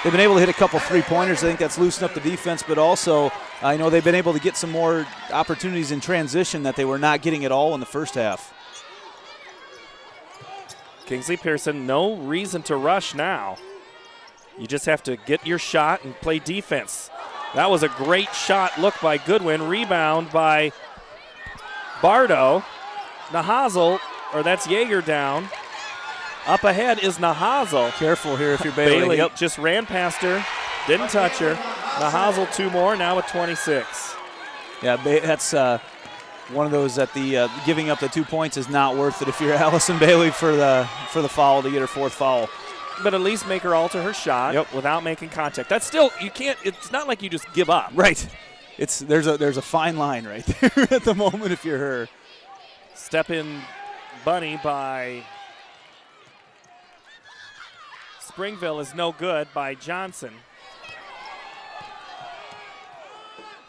They've been able to hit a couple three-pointers. I think that's loosened up the defense, but also I know they've been able to get some more opportunities in transition that they were not getting at all in the first half. Kingsley-Pierson, no reason to rush now. You just have to get your shot and play defense. That was a great shot look by Goodwin. Rebound by Bardo. Nahazel, or that's Yeager down. Up ahead is Nahazel. Careful here if you're Bailey. Bailey just ran past her, didn't touch her. Nahazel 2 more, now with 26. Yeah, that's one of those that the giving up the 2 points is not worth it if you're Allison Bailey for the foul to get her 4th foul. But at least make her alter her shot without making contact. That's still, you can't, it's not like you just give up. Right. There's a fine line right there at the moment if you're her. Step in bunny by Springville is no good by Johnson.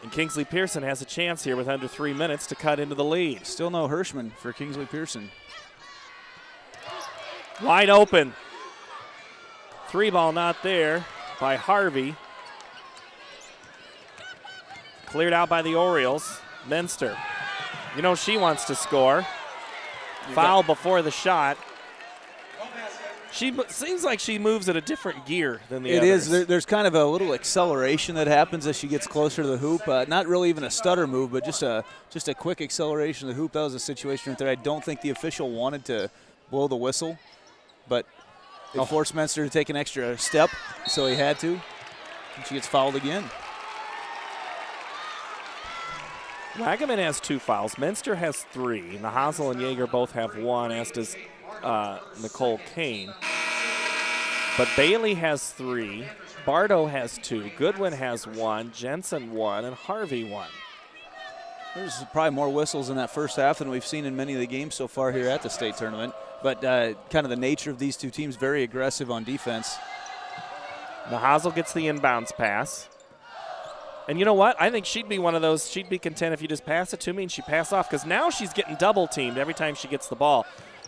And Kingsley-Pierson has a chance here with under 3 minutes to cut into the lead. Still no Hirschman for Kingsley-Pierson. Wide open. 3-ball not there by Harvey. Cleared out by the Orioles. Menster. You know she wants to score. Foul before the shot. She seems like she moves at a different gear than the others. It is. There's kind of a little acceleration that happens as she gets closer to the hoop. Not really even a stutter move, but just a quick acceleration of the hoop. That was a situation right there. I don't think the official wanted to blow the whistle, but it forced Menster to take an extra step, so he had to. And she gets fouled again. Wagaman has 2 fouls. Menster has 3. Nahazal and Yeager both have 1, as does Nicole Kane. But Bailey has 3. Bardo has 2. Goodwin has 1. Jensen 1. And Harvey 1. There's probably more whistles in that first half than we've seen in many of the games so far here at the state tournament. But kind of the nature of these two teams, very aggressive on defense. Nahazal gets the inbounds pass. And you know what? I think she'd be one of those, she'd be content if you just pass it to me and she pass off, because now she's getting double teamed every time she gets the ball.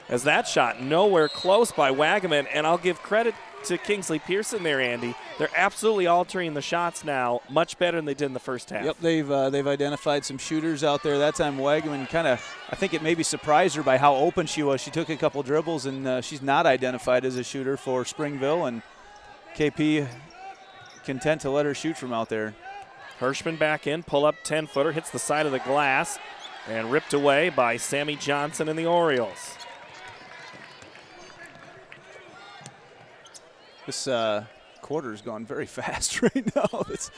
As that shot nowhere close by Wagaman, and I'll give credit to Kingsley-Pierson there, Andy. They're absolutely altering the shots now much better than they did in the first half. Yep, they've identified some shooters out there. That time Wagaman kind of, I think it maybe surprised her by how open she was. She took a couple dribbles, and she's not identified as a shooter for Springville, and KP content to let her shoot from out there. Hirschman back in, pull up 10-footer, hits the side of the glass, and ripped away by Sammy Johnson and the Orioles. This quarter's gone very fast right now. It's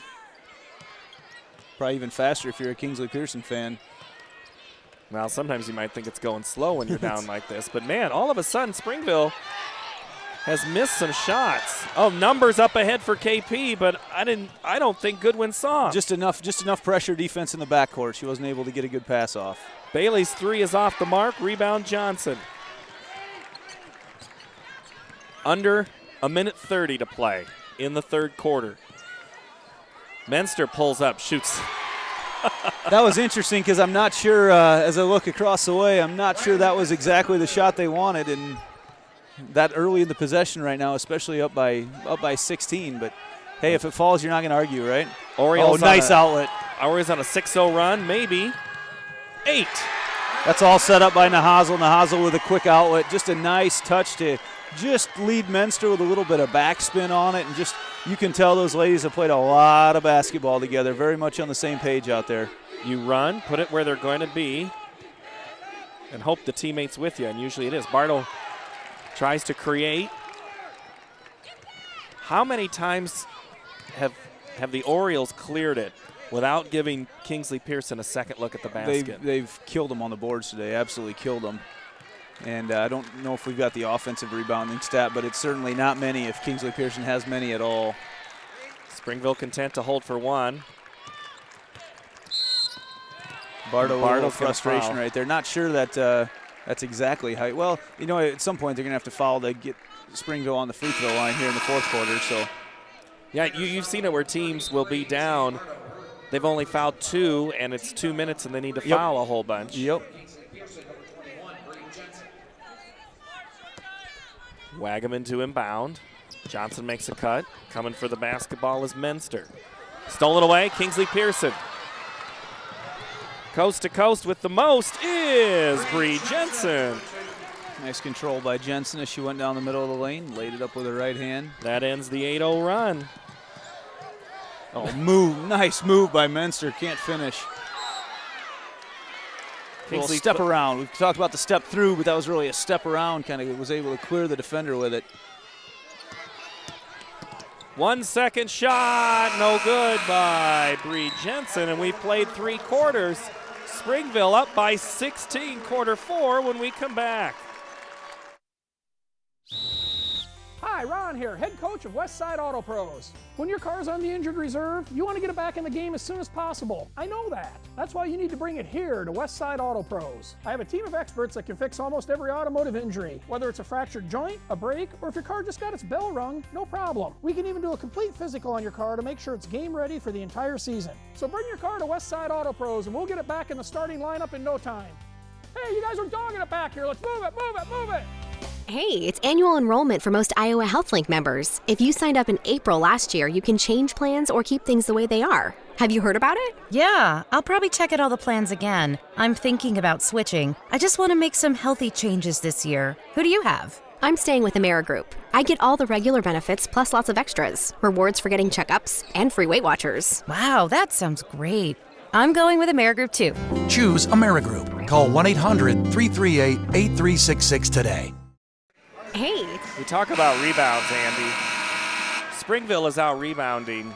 probably even faster if you're a Kingsley-Pierson fan. Well, sometimes you might think it's going slow when you're down like this. But, man, all of a sudden, Springville has missed some shots. Oh, numbers up ahead for KP, but I don't think Goodwin saw. Just enough pressure defense in the backcourt. She wasn't able to get a good pass off. Bailey's 3 is off the mark. Rebound Johnson. Under a minute 30 to play in the third quarter. Menster pulls up, shoots. That was interesting because I'm not sure, as I look across the way, I'm not sure that was exactly the shot they wanted, and that early in the possession right now, especially up by 16. But, hey, if it falls, you're not going to argue, right? Orioles nice outlet. Orioles on a 6-0 run, maybe 8. That's all set up by Nahazal. Nahazal with a quick outlet. Just a nice touch to just lead Menster with a little bit of backspin on it. And just, you can tell those ladies have played a lot of basketball together. Very much on the same page out there. You run, put it where they're going to be, and hope the teammate's with you. And usually it is. Bartle tries to create. How many times have the Orioles cleared it without giving Kingsley-Pierson a second look at the basket? They've killed them on the boards today, absolutely killed them. And I don't know if we've got the offensive rebounding stat, but it's certainly not many if Kingsley-Pierson has many at all. Springville content to hold for 1. Bartle's frustration right there. Not sure that that's exactly how. Well, you know, at some point they're going to have to foul to get Springville on the free throw line here in the fourth quarter. So, yeah, you've seen it where teams will be down. They've only fouled 2, and it's 2 minutes, and they need to foul a whole bunch. Yep. Wagaman to inbound. Johnson makes a cut. Coming for the basketball is Menster. Stolen away, Kingsley-Pierson. Coast to coast with the most is Bree Jensen. Nice control by Jensen as she went down the middle of the lane, laid it up with her right hand. That ends the 8-0 run. Oh, nice move by Menster, can't finish. Kingsley step around. We've talked about the step through, but that was really a step around, kind of was able to clear the defender with it. 1 second shot, no good by Bree Jensen, and we played 3 quarters. Springville up by 16, quarter 4 when we come back. Hi, Ron here, head coach of Westside Auto Pros. When your car's on the injured reserve, you want to get it back in the game as soon as possible. I know that. That's why you need to bring it here to Westside Auto Pros. I have a team of experts that can fix almost every automotive injury. Whether it's a fractured joint, a brake, or if your car just got its bell rung, no problem. We can even do a complete physical on your car to make sure it's game ready for the entire season. So bring your car to Westside Auto Pros and we'll get it back in the starting lineup in no time. Hey, you guys are dogging it back here. Let's move it, move it, move it. Hey, it's annual enrollment for most Iowa HealthLink members. If you signed up in April last year, you can change plans or keep things the way they are. Have you heard about it? Yeah, I'll probably check out all the plans again. I'm thinking about switching. I just want to make some healthy changes this year. Who do you have? I'm staying with AmeriGroup. I get all the regular benefits plus lots of extras. Rewards for getting checkups and free Weight Watchers. Wow, that sounds great. I'm going with AmeriGroup too. Choose AmeriGroup. Call 1-800-338-8366 today. Hey. We talk about rebounds, Andy. Springville is out rebounding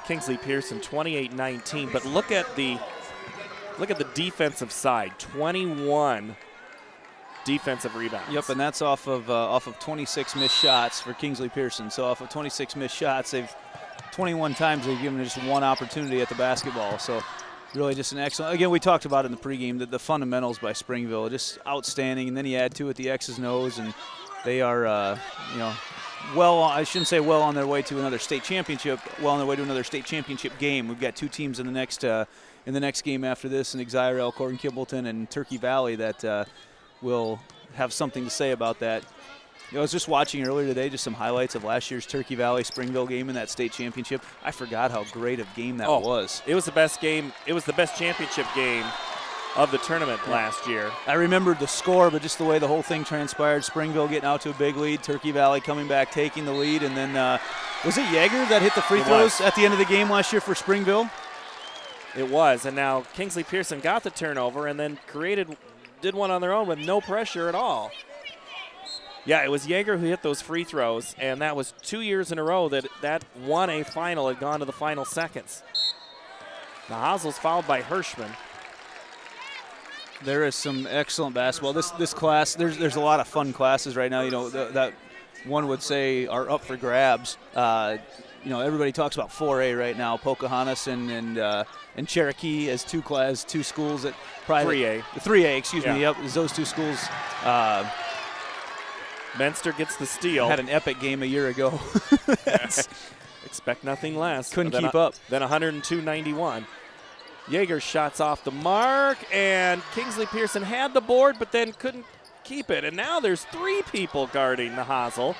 Kingsley-Pierson 28-19, but look at the Look at the defensive side, 21 defensive rebounds. Yep, and that's off of 26 missed shots for Kingsley-Pierson. So off of 26 missed shots, 21 times they've given just one opportunity at the basketball. So really just an excellent. Again, we talked about it in the pregame that the fundamentals by Springville just outstanding, and then you add to it the X's and O's, and they are well, I shouldn't say well on their way to another state championship. Well on their way to another state championship game. We've got two teams in the next game after this, in Exira, Elkhorn, Kimballton, and Turkey Valley that will have something to say about that. I was just watching earlier today just some highlights of last year's Turkey Valley Springville game in that state championship. I forgot how great a game that was. It was the best game. It was the best championship game of the tournament last year. I remembered the score, but just the way the whole thing transpired, Springville getting out to a big lead, Turkey Valley coming back, taking the lead, and then was it Yeager that hit the free throws at the end of the game last year for Springville? It was, and now Kingsley-Pierson got the turnover and then did one on their own with no pressure at all. Yeah, it was Yeager who hit those free throws, and that was 2 years in a row that 1A final had gone to the final seconds. The Hazel's fouled by Hirschman. There is some excellent basketball. This class, there's a lot of fun classes right now. You know that one would say are up for grabs. Everybody talks about 4A right now. Pocahontas and Cherokee as two schools that private 3A. 3A, excuse me. Yep, is those two schools. Menster gets the steal. Had an epic game a year ago. Expect nothing less. Couldn't keep up. Then 102-91. Yeager's shots off the mark, and Kingsley-Pierson had the board, but then couldn't keep it. And now there's three people guarding Nahazel.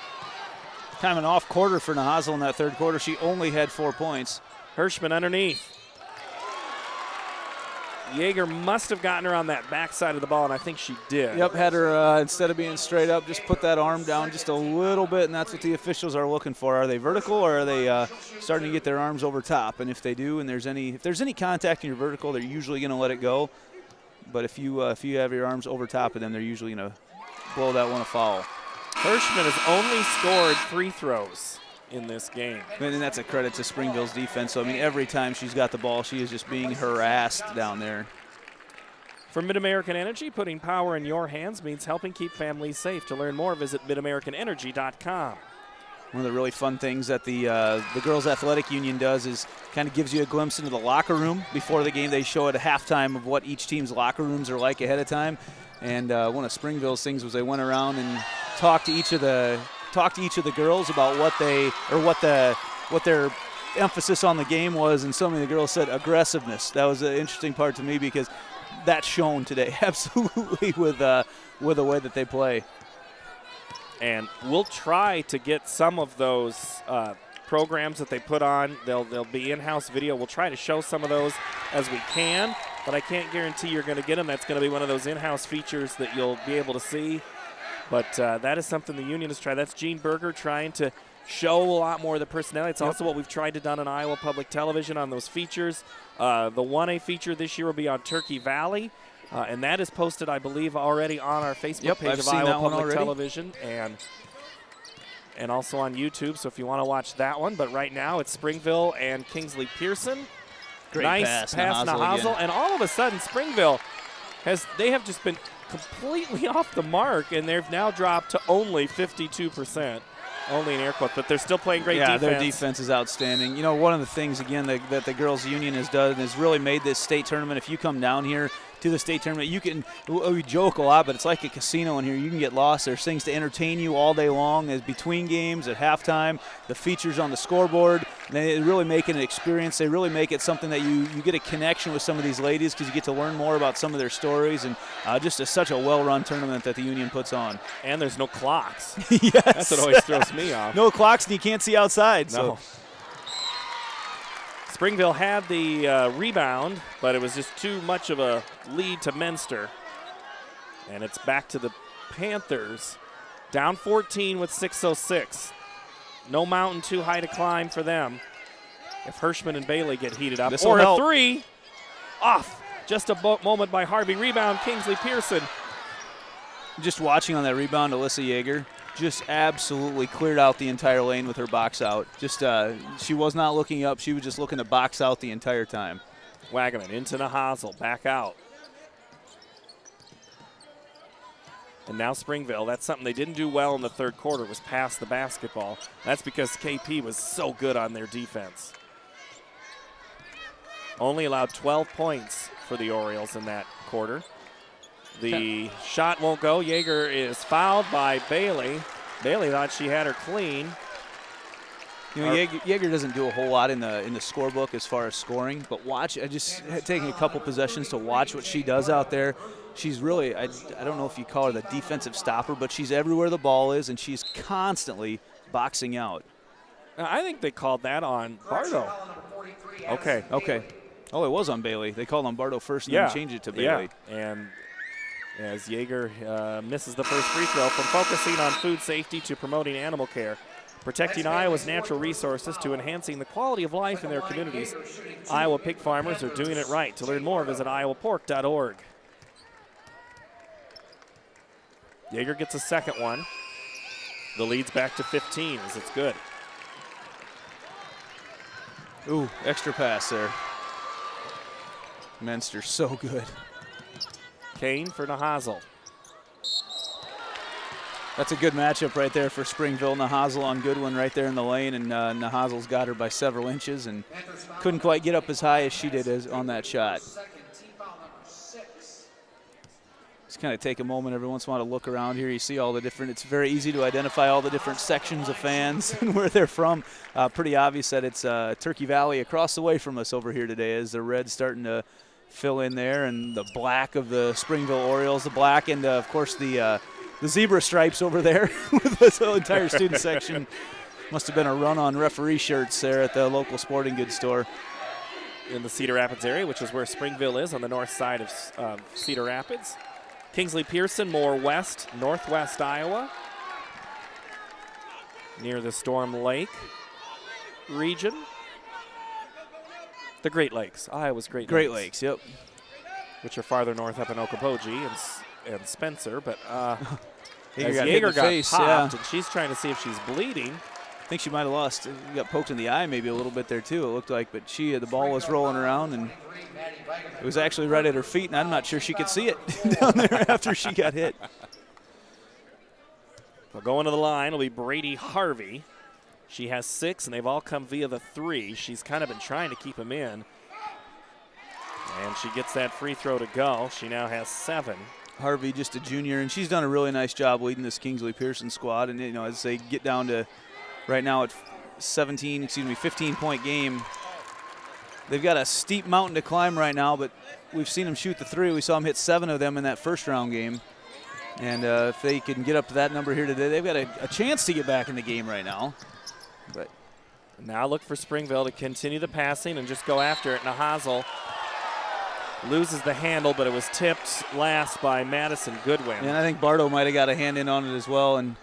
Kind of an off quarter for Nahazel in that third quarter. She only had 4 points. Hirschman underneath. Yeager must have gotten her on that backside of the ball, and I think she did. Yep, had her, instead of being straight up, just put that arm down just a little bit, and that's what the officials are looking for. Are they vertical, or are they starting to get their arms over top? And if they do, and if there's any contact in your vertical, they're usually going to let it go. But if you have your arms over top of them, they're usually going to blow that one a foul. Hirschman has only scored free throws in this game. And that's a credit to Springville's defense. So, I mean, every time she's got the ball, she is just being harassed down there. For Mid-American Energy, putting power in your hands means helping keep families safe. To learn more, visit midamericanenergy.com. One of the really fun things that the Girls Athletic Union does is kind of gives you a glimpse into the locker room before the game. They show at halftime of what each team's locker rooms are like ahead of time. And one of Springville's things was they went around and talked to each of the girls about what their emphasis on the game was, and some of the girls said aggressiveness. That was an interesting part to me because that's shown today absolutely with the way that they play. And we'll try to get some of those programs that they put on. They'll be in-house video. We'll try to show some of those as we can, but I can't guarantee you're going to get them. That's going to be one of those in-house features that you'll be able to see. But that is something the union has tried. That's Gene Berger trying to show a lot more of the personality. It's also what we've tried to done on Iowa Public Television on those features. The 1A feature this year will be on Turkey Valley, and that is posted, I believe, already on our Facebook page of Iowa Public Television and also on YouTube. So if you want to watch that one. But right now it's Springville and Kingsley-Pierson. Great nice pass Nahazel. And all of a sudden Springville they have just been completely off the mark, and they've now dropped to only 52%. Only in air quotes, but they're still playing great defense. Yeah, their defense is outstanding. You know, one of the things, again, that the girls' union has done is really made this state tournament. If you come down here to the state tournament, we joke a lot, but it's like a casino in here. You can get lost. There's things to entertain you all day long, as between games, at halftime, the features on the scoreboard. They really make it an experience. They really make it something that you get a connection with some of these ladies because you get to learn more about some of their stories, and just such a well-run tournament that the union puts on. And there's no clocks. Yes. That's what always throws me off. No clocks, and you can't see outside. No. So. Springville had the rebound, but it was just too much of a lead to Menster. And it's back to the Panthers. Down 14 with 6:06. No mountain too high to climb for them. If Hirschman and Bailey get heated up. This'll or help. A three. Off. Just a moment by Harvey. Rebound, Kingsley-Pierson. Just watching on that rebound, Alyssa Yeager just absolutely cleared out the entire lane with her box out. Just she was not looking up. She was just looking to box out the entire time. Wagaman into Nahazl, back out. And now Springville, that's something they didn't do well in the third quarter, was pass the basketball. That's because KP was so good on their defense. Only allowed 12 points for the Orioles in that quarter. The shot won't go. Yeager is fouled by Bailey. Bailey thought she had her clean. You know, Yeager doesn't do a whole lot in the scorebook as far as scoring, but watch. I just taking a couple possessions to watch what she does out there. She's really, I don't know if you call her the defensive stopper, but she's everywhere the ball is, and she's constantly boxing out. I think they called that on Bardo. Okay. Oh, it was on Bailey. They called on Bardo first and then changed it to Bailey. Yeah, and as Yeager misses the first free throw, from focusing on food safety to promoting animal care, protecting Iowa's natural resources to enhancing the quality of life in their communities, Iowa pig farmers are doing it right. To learn more, visit iowapork.org. Yeager gets a second one. The lead's back to 15 as it's good. Ooh, extra pass there. Menster so good. Kane for Nahazl. That's a good matchup right there for Springville. Nahazl on Goodwin right there in the lane, and Nahazl's got her by several inches and couldn't quite get up as high as she did on that shot. Just kind of take a moment every once in a while to look around here. You see all the different, it's very easy to identify all the different sections of fans and where they're from. Pretty obvious that it's Turkey Valley across the way from us over here today as the red's starting to fill in there, and the black of the Springville Orioles, the black, and of course the zebra stripes over there with this entire student section. Must have been a run on referee shirts there at the local sporting goods store. In the Cedar Rapids area, which is where Springville is, on the north side of Cedar Rapids. Kingsley-Pierson, more west, northwest Iowa, near the Storm Lake region. The Great Lakes, Iowa's Great Lakes, yep. Which are farther north up in Okoboji and Spencer, but Yeager got popped, and she's trying to see if she's bleeding. I think she might have lost, got poked in the eye maybe a little bit there too, it looked like, but the ball was rolling around, and it was actually right at her feet, and I'm not sure she could see it down there after she got hit. Well, going to the line will be Brady Harvey. She has 6, and they've all come via the 3. She's kind of been trying to keep them in. And she gets that free throw to go. She now has 7. Harvey, just a junior, and she's done a really nice job leading this Kingsley-Pierson squad. And, you know, as they get down to right now at 15-point game, they've got a steep mountain to climb right now, but we've seen them shoot the 3. We saw them hit 7 of them in that first round game. And if they can get up to that number here today, they've got a chance to get back in the game right now. But now look for Springville to continue the passing and just go after it. Nahazl loses the handle, but it was tipped last by Madison Goodwin. And I think Bardo might have got a hand in on it as well. And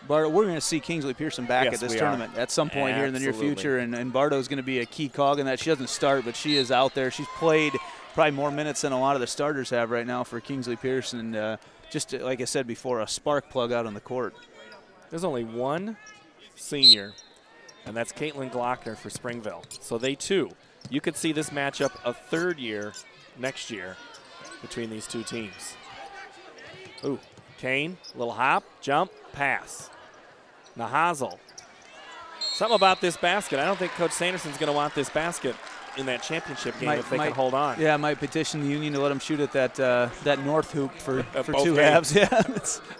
Bardo, we're going to see Kingsley-Pierson back at this tournament at some point here in the near future. And Bardo's going to be a key cog in that. She doesn't start, but she is out there. She's played probably more minutes than a lot of the starters have right now for Kingsley-Pierson. Just like I said before, a spark plug out on the court. There's only one senior, and that's Caitlin Glockner for Springville. So they too, you could see this matchup a third year next year between these two teams. Ooh, Kane, little hop, jump, pass. Nahazl. Something about this basket. I don't think Coach Sanderson's going to want this basket in that championship game if they can hold on. Yeah, might petition the Union to let them shoot at that north hoop for 2 games. halves. Yeah,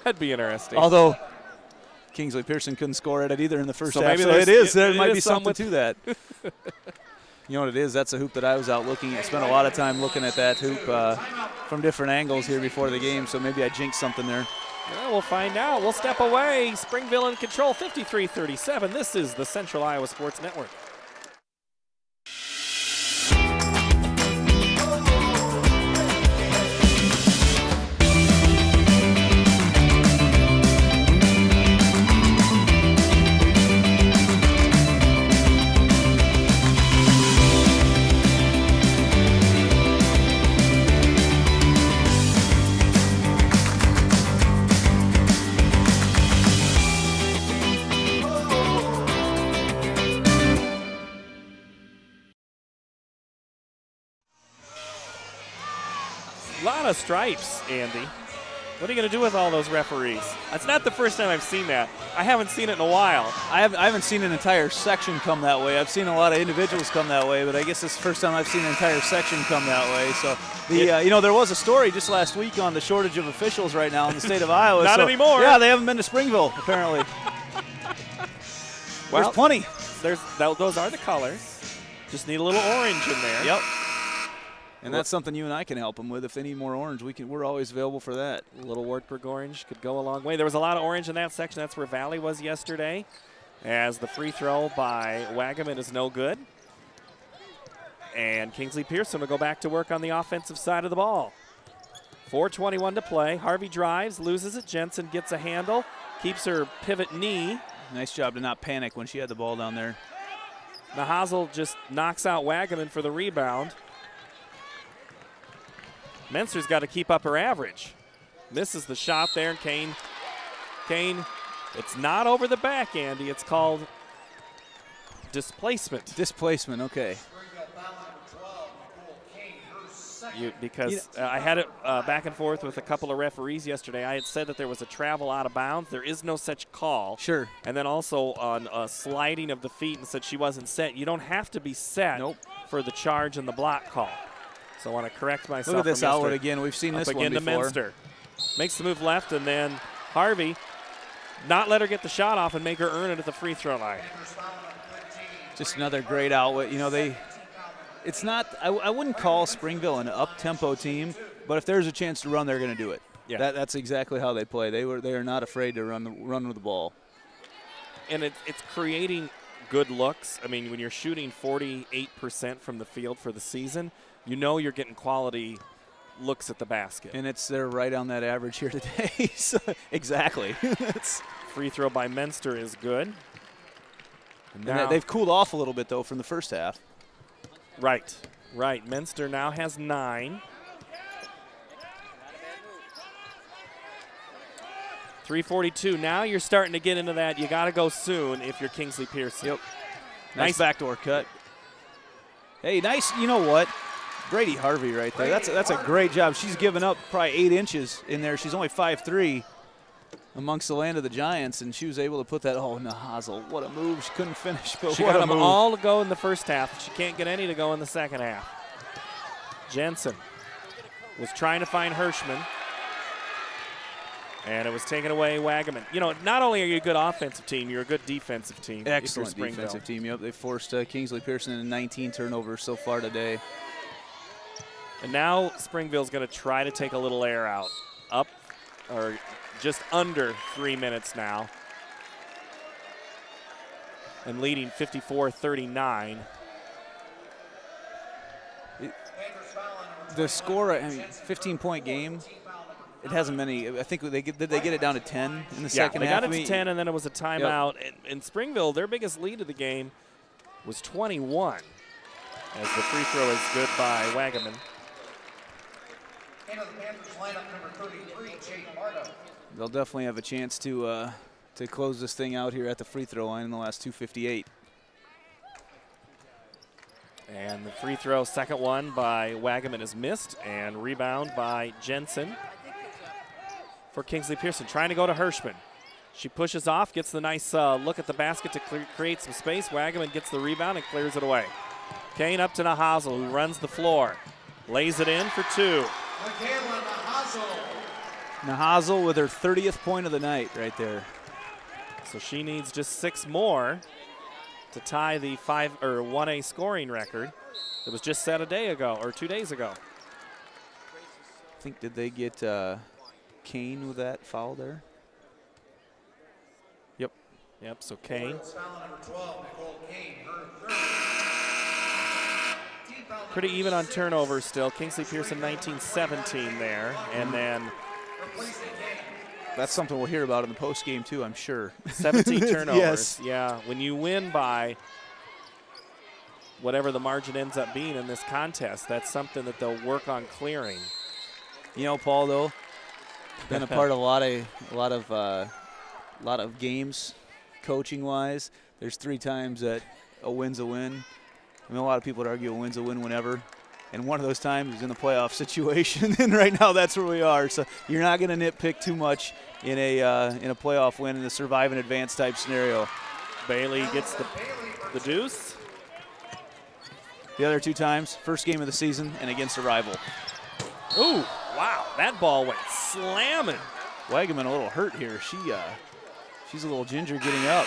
that'd be interesting. Although Kingsley-Pierson couldn't score at it either in the first half. Maybe There might be something to that. You know what it is? That's a hoop that I was out looking at. Spent a lot of time looking at that hoop from different angles here before the game, so maybe I jinxed something there. Well, we'll find out. We'll step away. Springville in control, 53-37. This is the Central Iowa Sports Network. of stripes, Andy. What are you going to do with all those referees? That's not the first time I've seen that. I haven't seen it in a while. I haven't seen an entire section come that way. I've seen a lot of individuals come that way, but I guess this is the first time I've seen an entire section come that way. So, there was a story just last week on the shortage of officials right now in the state of Iowa. Not anymore. Yeah, they haven't been to Springville, apparently. Well, there's plenty. Those are the colors. Just need a little orange in there. Yep. And that's something you and I can help them with. If they need more orange, we're always available for that. A little Wartburg orange could go a long way. There was a lot of orange in that section. That's where Valley was yesterday, as the free throw by Wagaman is no good. And Kingsley-Pierson will go back to work on the offensive side of the ball. 4:21 to play. Harvey drives, loses it. Jensen gets a handle, keeps her pivot knee. Nice job to not panic when she had the ball down there. Nahazel just knocks out Wagaman for the rebound. Menster's got to keep up her average. Misses the shot there, and Kane, it's not over the back, Andy. It's called displacement. Displacement, okay. I had it back and forth with a couple of referees yesterday. I had said that there was a travel out of bounds. There is no such call. Sure. And then also on a sliding of the feet, and said she wasn't set. You don't have to be set for the charge and the block call. So I want to correct myself. Look at this outlet again. We've seen this one before. Up again to Minster. Makes the move left, and then Harvey not let her get the shot off and make her earn it at the free throw line. Just another great outlet. It's not. I wouldn't call Springville an up-tempo team, but if there's a chance to run, they're going to do it. Yeah. That's exactly how they play. They are not afraid to run with the ball. And it's creating good looks. I mean, when you're shooting 48% from the field for the season, you're getting quality looks at the basket. And they're right on that average here today. So, exactly. Free throw by Menster is good. And they've cooled off a little bit, though, from the first half. Right. Menster now has 9. 3:42. Now you're starting to get into that. You got to go soon if you're Kingsley-Pierson. Yep. Nice backdoor cut. Hey, nice. You know what? Brady Harvey right there. That's a great job. She's given up probably 8 inches in there. She's only 5'3" amongst the land of the Giants, and she was able to put that. Oh, Nahazel, what a move. She couldn't finish, but she what got a them move. all to go in the first half. She can't get any to go in the second half. Jensen was trying to find Hirschman, and it was taken away Wagaman. Not only are you a good offensive team, you're a good defensive team. Excellent defensive team. Yep, they forced Kingsley-Pierson into 19 turnovers so far today. And now Springville's going to try to take a little air out. Up, or just under 3 minutes now. And leading 54-39. The score, 15-point game. It hasn't been any. I think did they get it down to 10 in the second half? They got it to 10, and then it was a timeout. Yep. And Springville, their biggest lead of the game was 21. As the free throw is good by Wagaman. They'll definitely have a chance to close this thing out here at the free throw line in the last 2:58. And the free throw, second one by Wagaman is missed, and rebound by Jensen for Kingsley-Pierson. Trying to go to Hirschman. She pushes off, gets the nice look at the basket to create some space. Wagaman gets the rebound and clears it away. Kane up to Nahazel, who runs the floor. Lays it in for 2. Nahazel with her 30th point of the night right there. So she needs just 6 more to tie the 1A scoring record that was just set a day ago or 2 days ago. I think, did they get Kane with that foul there? Yep, so Kane. Pretty even on turnovers still. Kingsley-Pierson 19-17 there, and then that's something we'll hear about in the post game too, I'm sure. 17 turnovers. Yes. Yeah, when you win by whatever the margin ends up being in this contest, that's something that they'll work on clearing. Paul, though, been a part of a lot of games, coaching wise. There's 3 times that a win's a win. I mean, a lot of people would argue a win's a win whenever. And one of those times is in the playoff situation, and right now that's where we are. So you're not going to nitpick too much in a playoff win in a survive and advance type scenario. Bailey gets the deuce. The other 2 times, first game of the season and against a rival. Ooh, wow, that ball went slamming. Wagaman a little hurt here. She's a little ginger getting up.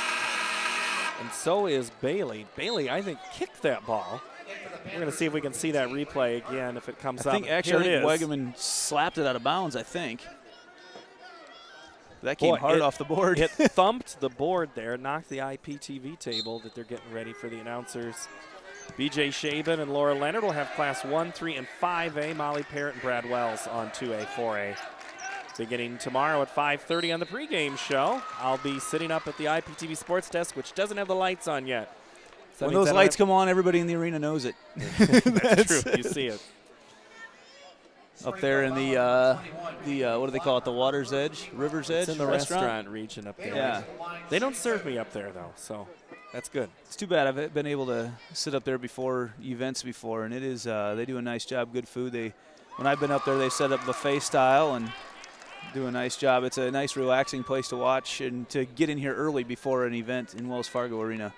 And so is Bailey. Bailey, I think, kicked that ball. We're going to see if we can see that replay again if it comes I up. think actually Here it is. Wagaman slapped it out of bounds, I think. That came hard off the board. It thumped the board there, knocked the IPTV table that they're getting ready for the announcers. BJ Shaben and Laura Leonard will have Class 1, 3, and 5A. Molly Parrott and Brad Wells on 2A, 4A. Beginning tomorrow at 5:30 on the pregame show. I'll be sitting up at the IPTV Sports Desk, which doesn't have the lights on yet. So when those lights come on, everybody in the arena knows it. That's true. You see it. Up there in the what do they call it? The Water's Edge, River's Edge. It's in the restaurant region up there. Yeah. They don't serve me up there though, so that's good. It's too bad. I've been able to sit up there before events before, and it is they do a nice job. Good food. When I've been up there, they set up buffet style and do a nice job. It's a nice, relaxing place to watch and to get in here early before an event in Wells Fargo Arena.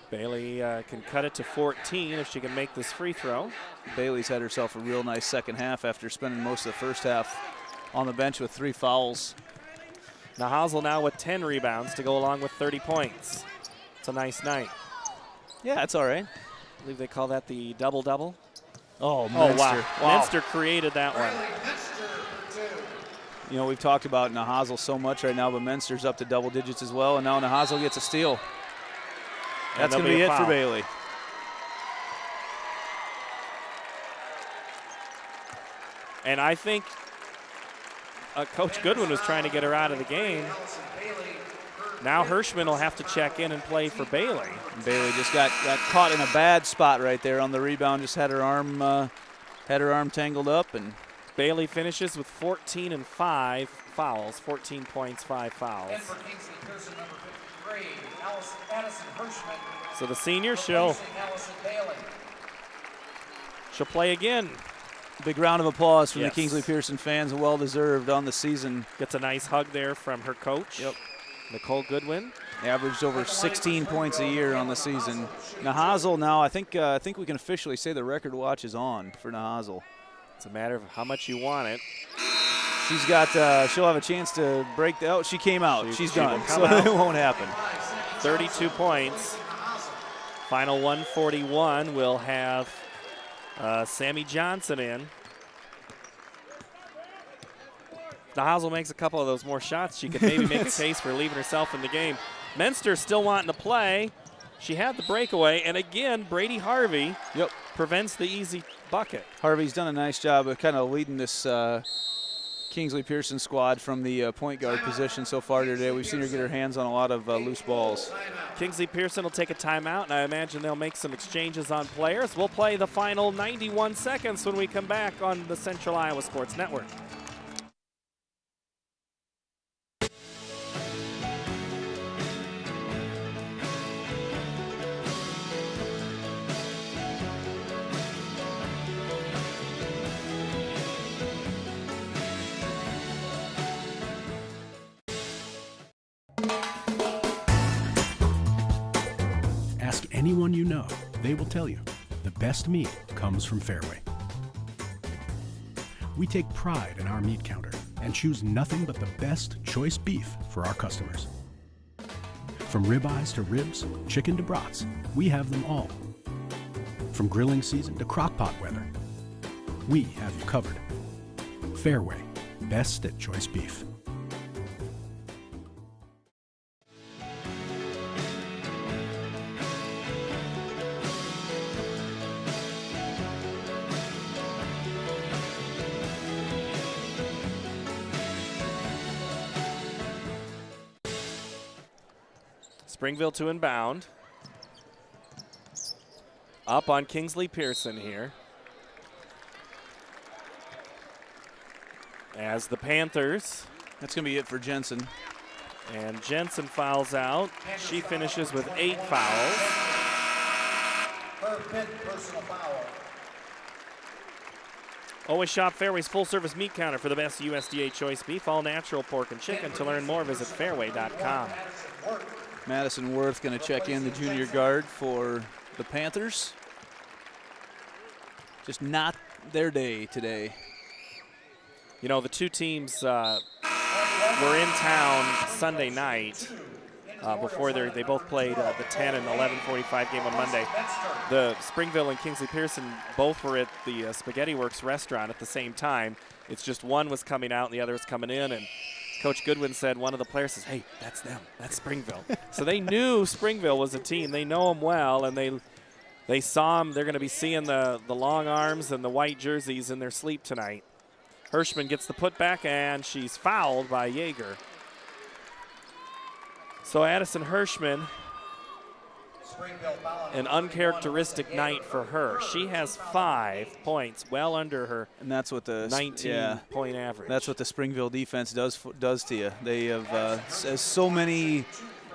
Bailey can cut it to 14 if she can make this free throw. Bailey's had herself a real nice second half after spending most of the first half on the bench with 3 fouls. Nahazl now with 10 rebounds to go along with 30 points. It's a nice night. Yeah, that's all right. I believe they call that the double-double. Oh, Munster. Wow. Munster created that one. You know, we've talked about Nahazl so much right now, but Munster's up to double digits as well, and now Nahazl gets a steal. That's going to be it for Bailey. And I think Coach Goodwin was trying to get her out of the game. Now Hirschman will have to check in and play for Bailey. And Bailey just got caught in a bad spot right there on the rebound. Just had her arm tangled up, and Bailey finishes with 14 and 5 fouls, 14 points, 5 fouls. So the senior, she'll play again. Big round of applause from the Kingsley-Pierson fans, well deserved on the season. Gets a nice hug there from her coach. Yep. Nicole Goodwin. Averaged over 16 points a year on the season. Nahazl now, I think we can officially say the record watch is on for Nahazl. It's a matter of how much you want it. She's got, she'll have a chance to break the, oh, she came out. She's done, so it won't happen. 32 points. Final 141 will have Sammy Johnson in. Nahazl makes a couple of those more shots. She could maybe make a case for leaving herself in the game. Menster still wanting to play. She had the breakaway, and again, Brady Harvey prevents the easy bucket. Harvey's done a nice job of kind of leading this Kingsley-Pierson squad from the point guard position so far today. We've seen her get her hands on a lot of loose balls. Kingsley-Pierson will take a timeout, and I imagine they'll make some exchanges on players. We'll play the final 91 seconds when we come back on the Central Iowa Sports Network. Ask anyone you know, they will tell you the best meat comes from Fairway. We take pride in our meat counter and choose nothing but the best choice beef for our customers. From ribeyes to ribs, chicken to brats, we have them all. From grilling season to crock-pot weather, we have you covered. Fairway, best at choice beef. Springville to inbound. Up on Kingsley-Pierson here. As the Panthers. That's going to be it for Jensen. And Jensen fouls out. She finishes with 8 fouls. Her 5th personal foul. Always shop Fairway's full-service meat counter for the best USDA choice beef, all natural pork and chicken. To learn more, visit fairway.com. Madison Worth going to check in, the junior guard for the Panthers. Just not their day today. You know, the two teams were in town Sunday night before they both played the 10 and 11:45 game on Monday. The Springville and Kingsley-Pierson both were at the Spaghetti Works restaurant at the same time. It's just one was coming out and the other was coming in, and Coach Goodwin said, one of the players says, hey, that's them, that's Springville. So they knew Springville was a team. They know them well, and they saw them. They're going to be seeing the long arms and the white jerseys in their sleep tonight. Hirschman gets the putback, and she's fouled by Yeager. So Addison Hirschman, an uncharacteristic night for her. She has 5 points, well under her and that's what the 19-point average. That's what the Springville defense does to you. They have, as so many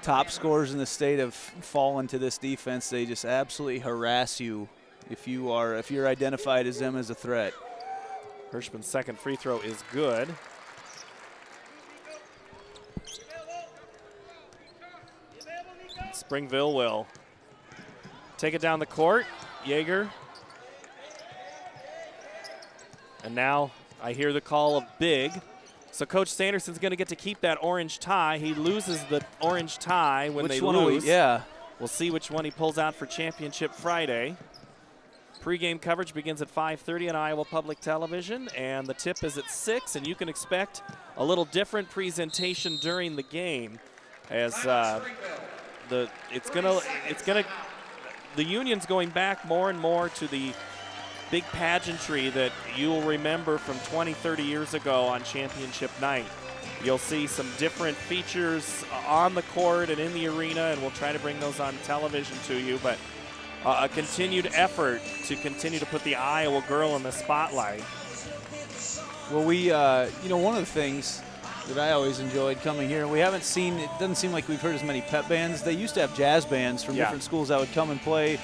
top scorers in the state have fallen to this defense, they just absolutely harass you if you're identified as them as a threat. Hirschman's second free throw is good. Springville will take it down the court. Yeager. And now I hear the call of big. So Coach Sanderson's going to get to keep that orange tie. He loses the orange tie when they lose. Yeah. We'll see which one he pulls out for Championship Friday. Pre-game coverage begins at 5:30 on Iowa Public Television, and the tip is at 6, and you can expect a little different presentation during the game as the Union's going back more and more to the big pageantry that you'll remember from 20, 30 years ago on championship night. You'll see some different features on the court and in the arena, and we'll try to bring those on television to you, but a continued effort to continue to put the Iowa girl in the spotlight. Well, one of the things that I always enjoyed coming here, and we haven't seen, it doesn't seem like we've heard as many pep bands. They used to have jazz bands from different schools that would come and play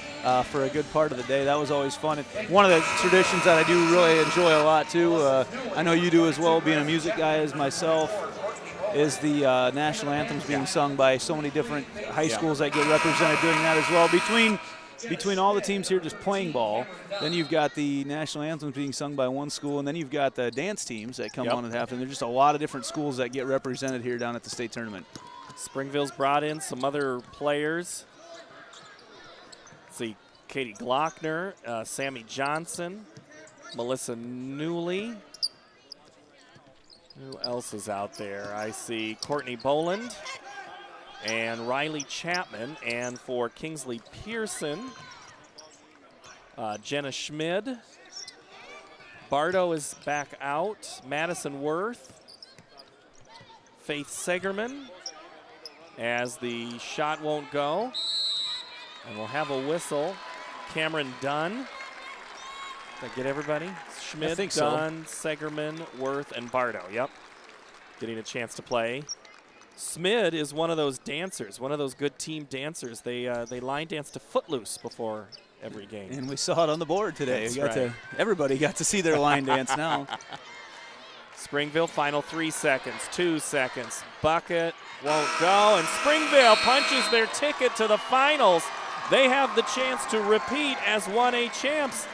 for a good part of the day. That was always fun. And one of the traditions that I do really enjoy a lot too, I know you do as well, being a music guy as myself, is the national anthems being sung by so many different high schools that get represented doing that as well. Between all the teams here just playing ball, then you've got the national anthems being sung by one school, and then you've got the dance teams that come on at halftime. There's just a lot of different schools that get represented here down at the state tournament. Springville's brought in some other players. Let's see, Katie Glockner, Sammy Johnson, Melissa Newley. Who else is out there? I see Courtney Boland and Riley Chapman, and for Kingsley-Pierson, Jenna Schmid. Bardo is back out. Madison Worth, Faith Segerman, as the shot won't go. And we'll have a whistle. Cameron Dunn. Did I get everybody? Schmid, Dunn, Segerman, Worth, and Bardo. Yep. Getting a chance to play. Smid is one of those dancers, one of those good team dancers. They line dance to Footloose before every game. And we saw it on the board today. That's Everybody got to see their line dance now. Springville, final 3 seconds, 2 seconds. Bucket won't go, and Springville punches their ticket to the finals. They have the chance to repeat as 1A champs.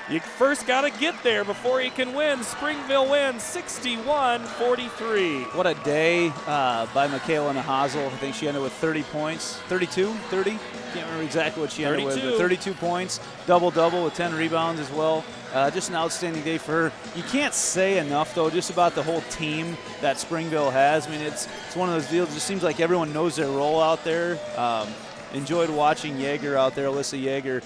You first got to get there before you can win. Springville wins 61-43. What a day by Michaela Nahazel. I think she ended with 30 points. 32? 30? Can't remember exactly what she ended with, but 32 points. Double-double with 10 rebounds as well. Just an outstanding day for her. You can't say enough, though, just about the whole team that Springville has. I mean, it's one of those deals. It just seems like everyone knows their role out there. Enjoyed watching Yeager out there, Alyssa Yeager,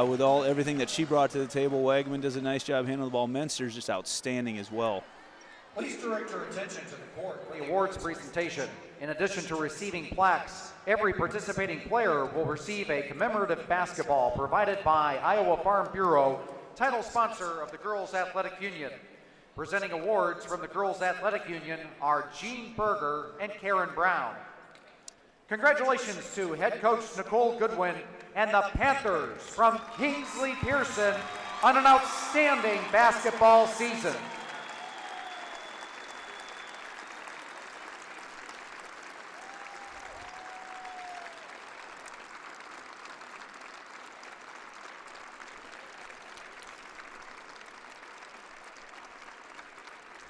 with everything that she brought to the table. Wegman does a nice job handling the ball. Menster's just outstanding as well. Please direct your attention to the court. The awards presentation. In addition to receiving plaques, every participating player will receive a commemorative basketball provided by Iowa Farm Bureau, title sponsor of the Girls Athletic Union. Presenting awards from the Girls Athletic Union are Jean Berger and Karen Brown. Congratulations to head coach Nicole Goodwin and the Panthers from Kingsley-Pierson on an outstanding basketball season.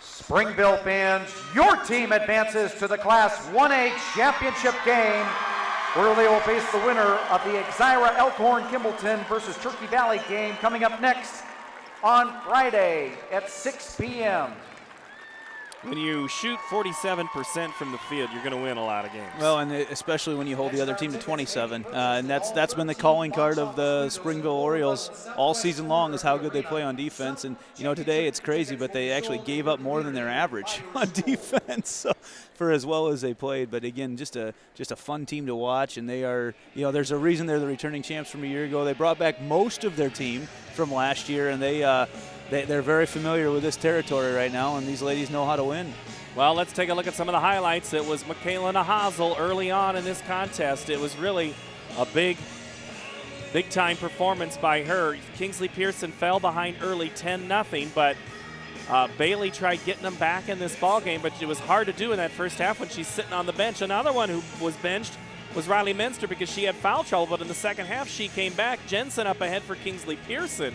Springville fans, your team advances to the Class 1A championship game, where they will face the winner of the Exira Elkhorn-Kimballton versus Turkey Valley game coming up next on Friday at 6 p.m. When you shoot 47% from the field, you're going to win a lot of games. Well, and especially when you hold the other team to 27. And that's been the calling card of the Springville Orioles all season long, is how good they play on defense. And, today it's crazy, but they actually gave up more than their average on defense for as well as they played. But, again, just a fun team to watch. And they are, there's a reason they're the returning champs from a year ago. They brought back most of their team from last year, and they're very familiar with this territory right now, and these ladies know how to win. Well, let's take a look at some of the highlights. It was Michaela Nahazel early on in this contest. It was really a big-time performance by her. Kingsley-Pierson fell behind early 10-0, but Bailey tried getting them back in this ball game, but it was hard to do in that first half when she's sitting on the bench. Another one who was benched was Riley Minster because she had foul trouble, but in the second half she came back. Jensen up ahead for Kingsley-Pierson.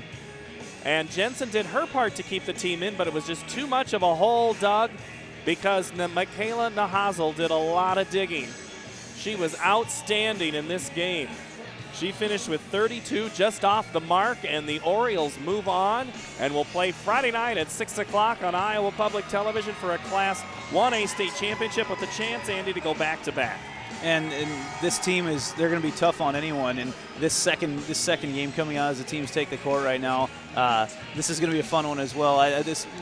And Jensen did her part to keep the team in, but it was just too much of a hole dug because Michaela Nahazel did a lot of digging. She was outstanding in this game. She finished with 32, just off the mark, and the Orioles move on and will play Friday night at 6 o'clock on Iowa Public Television for a Class 1A state championship with a chance, Andy, to go back-to-back. And this team they're going to be tough on anyone. And this second game coming out as the teams take the court right now, this is going to be a fun one as well.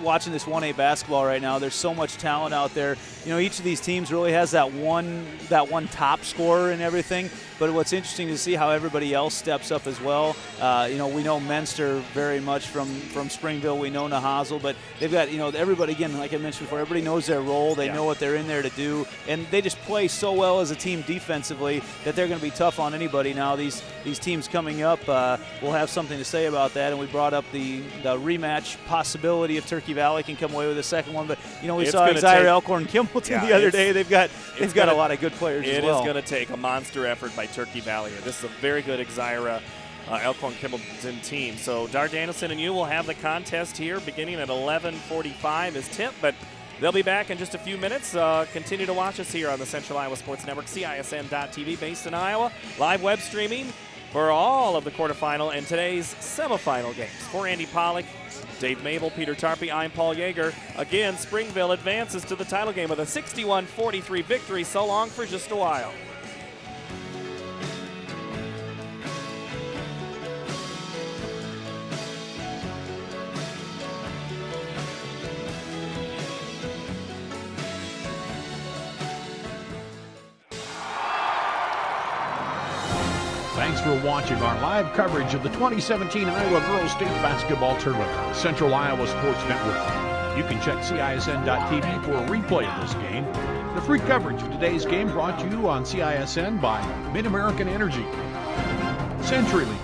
Watching this 1A basketball right now, there's so much talent out there. Each of these teams really has that one top scorer and everything. But what's interesting to see how everybody else steps up as well. We know Menster very much from Springville. We know Nahazel, but they've got everybody, again, like I mentioned before, everybody knows their role. They know what they're in there to do, and they just play so well as a team defensively that they're going to be tough on anybody. Now these teams coming up will have something to say about that, and we brought up the rematch possibility if Turkey Valley can come away with a second one. But we saw Exira Elkhorn-Kimballton the other day. They've got a lot of good players as well. It is going to take a monster effort by Turkey Valley. This is a very good Exira Elkhorn-Kimballton team. So Dar Danielson and you will have the contest here beginning at 11:45 as tip, but they'll be back in just a few minutes. Continue to watch us here on the Central Iowa Sports Network, CISN.TV, based in Iowa. Live web streaming for all of the quarterfinal and today's semifinal games. For Andy Pollock, Dave Mabel, Peter Tarpey, I'm Paul Yeager. Again, Springville advances to the title game with a 61-43 victory. So long for just a while. Thanks for watching our live coverage of the 2017 Iowa Girls State Basketball Tournament on the Central Iowa Sports Network. You can check CISN.TV for a replay of this game. The free coverage of today's game brought to you on CISN by Mid-American Energy, CenturyLink,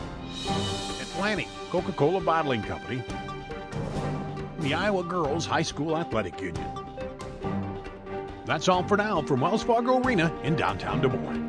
Atlantic Coca-Cola Bottling Company, and the Iowa Girls High School Athletic Union. That's all for now from Wells Fargo Arena in downtown Des Moines.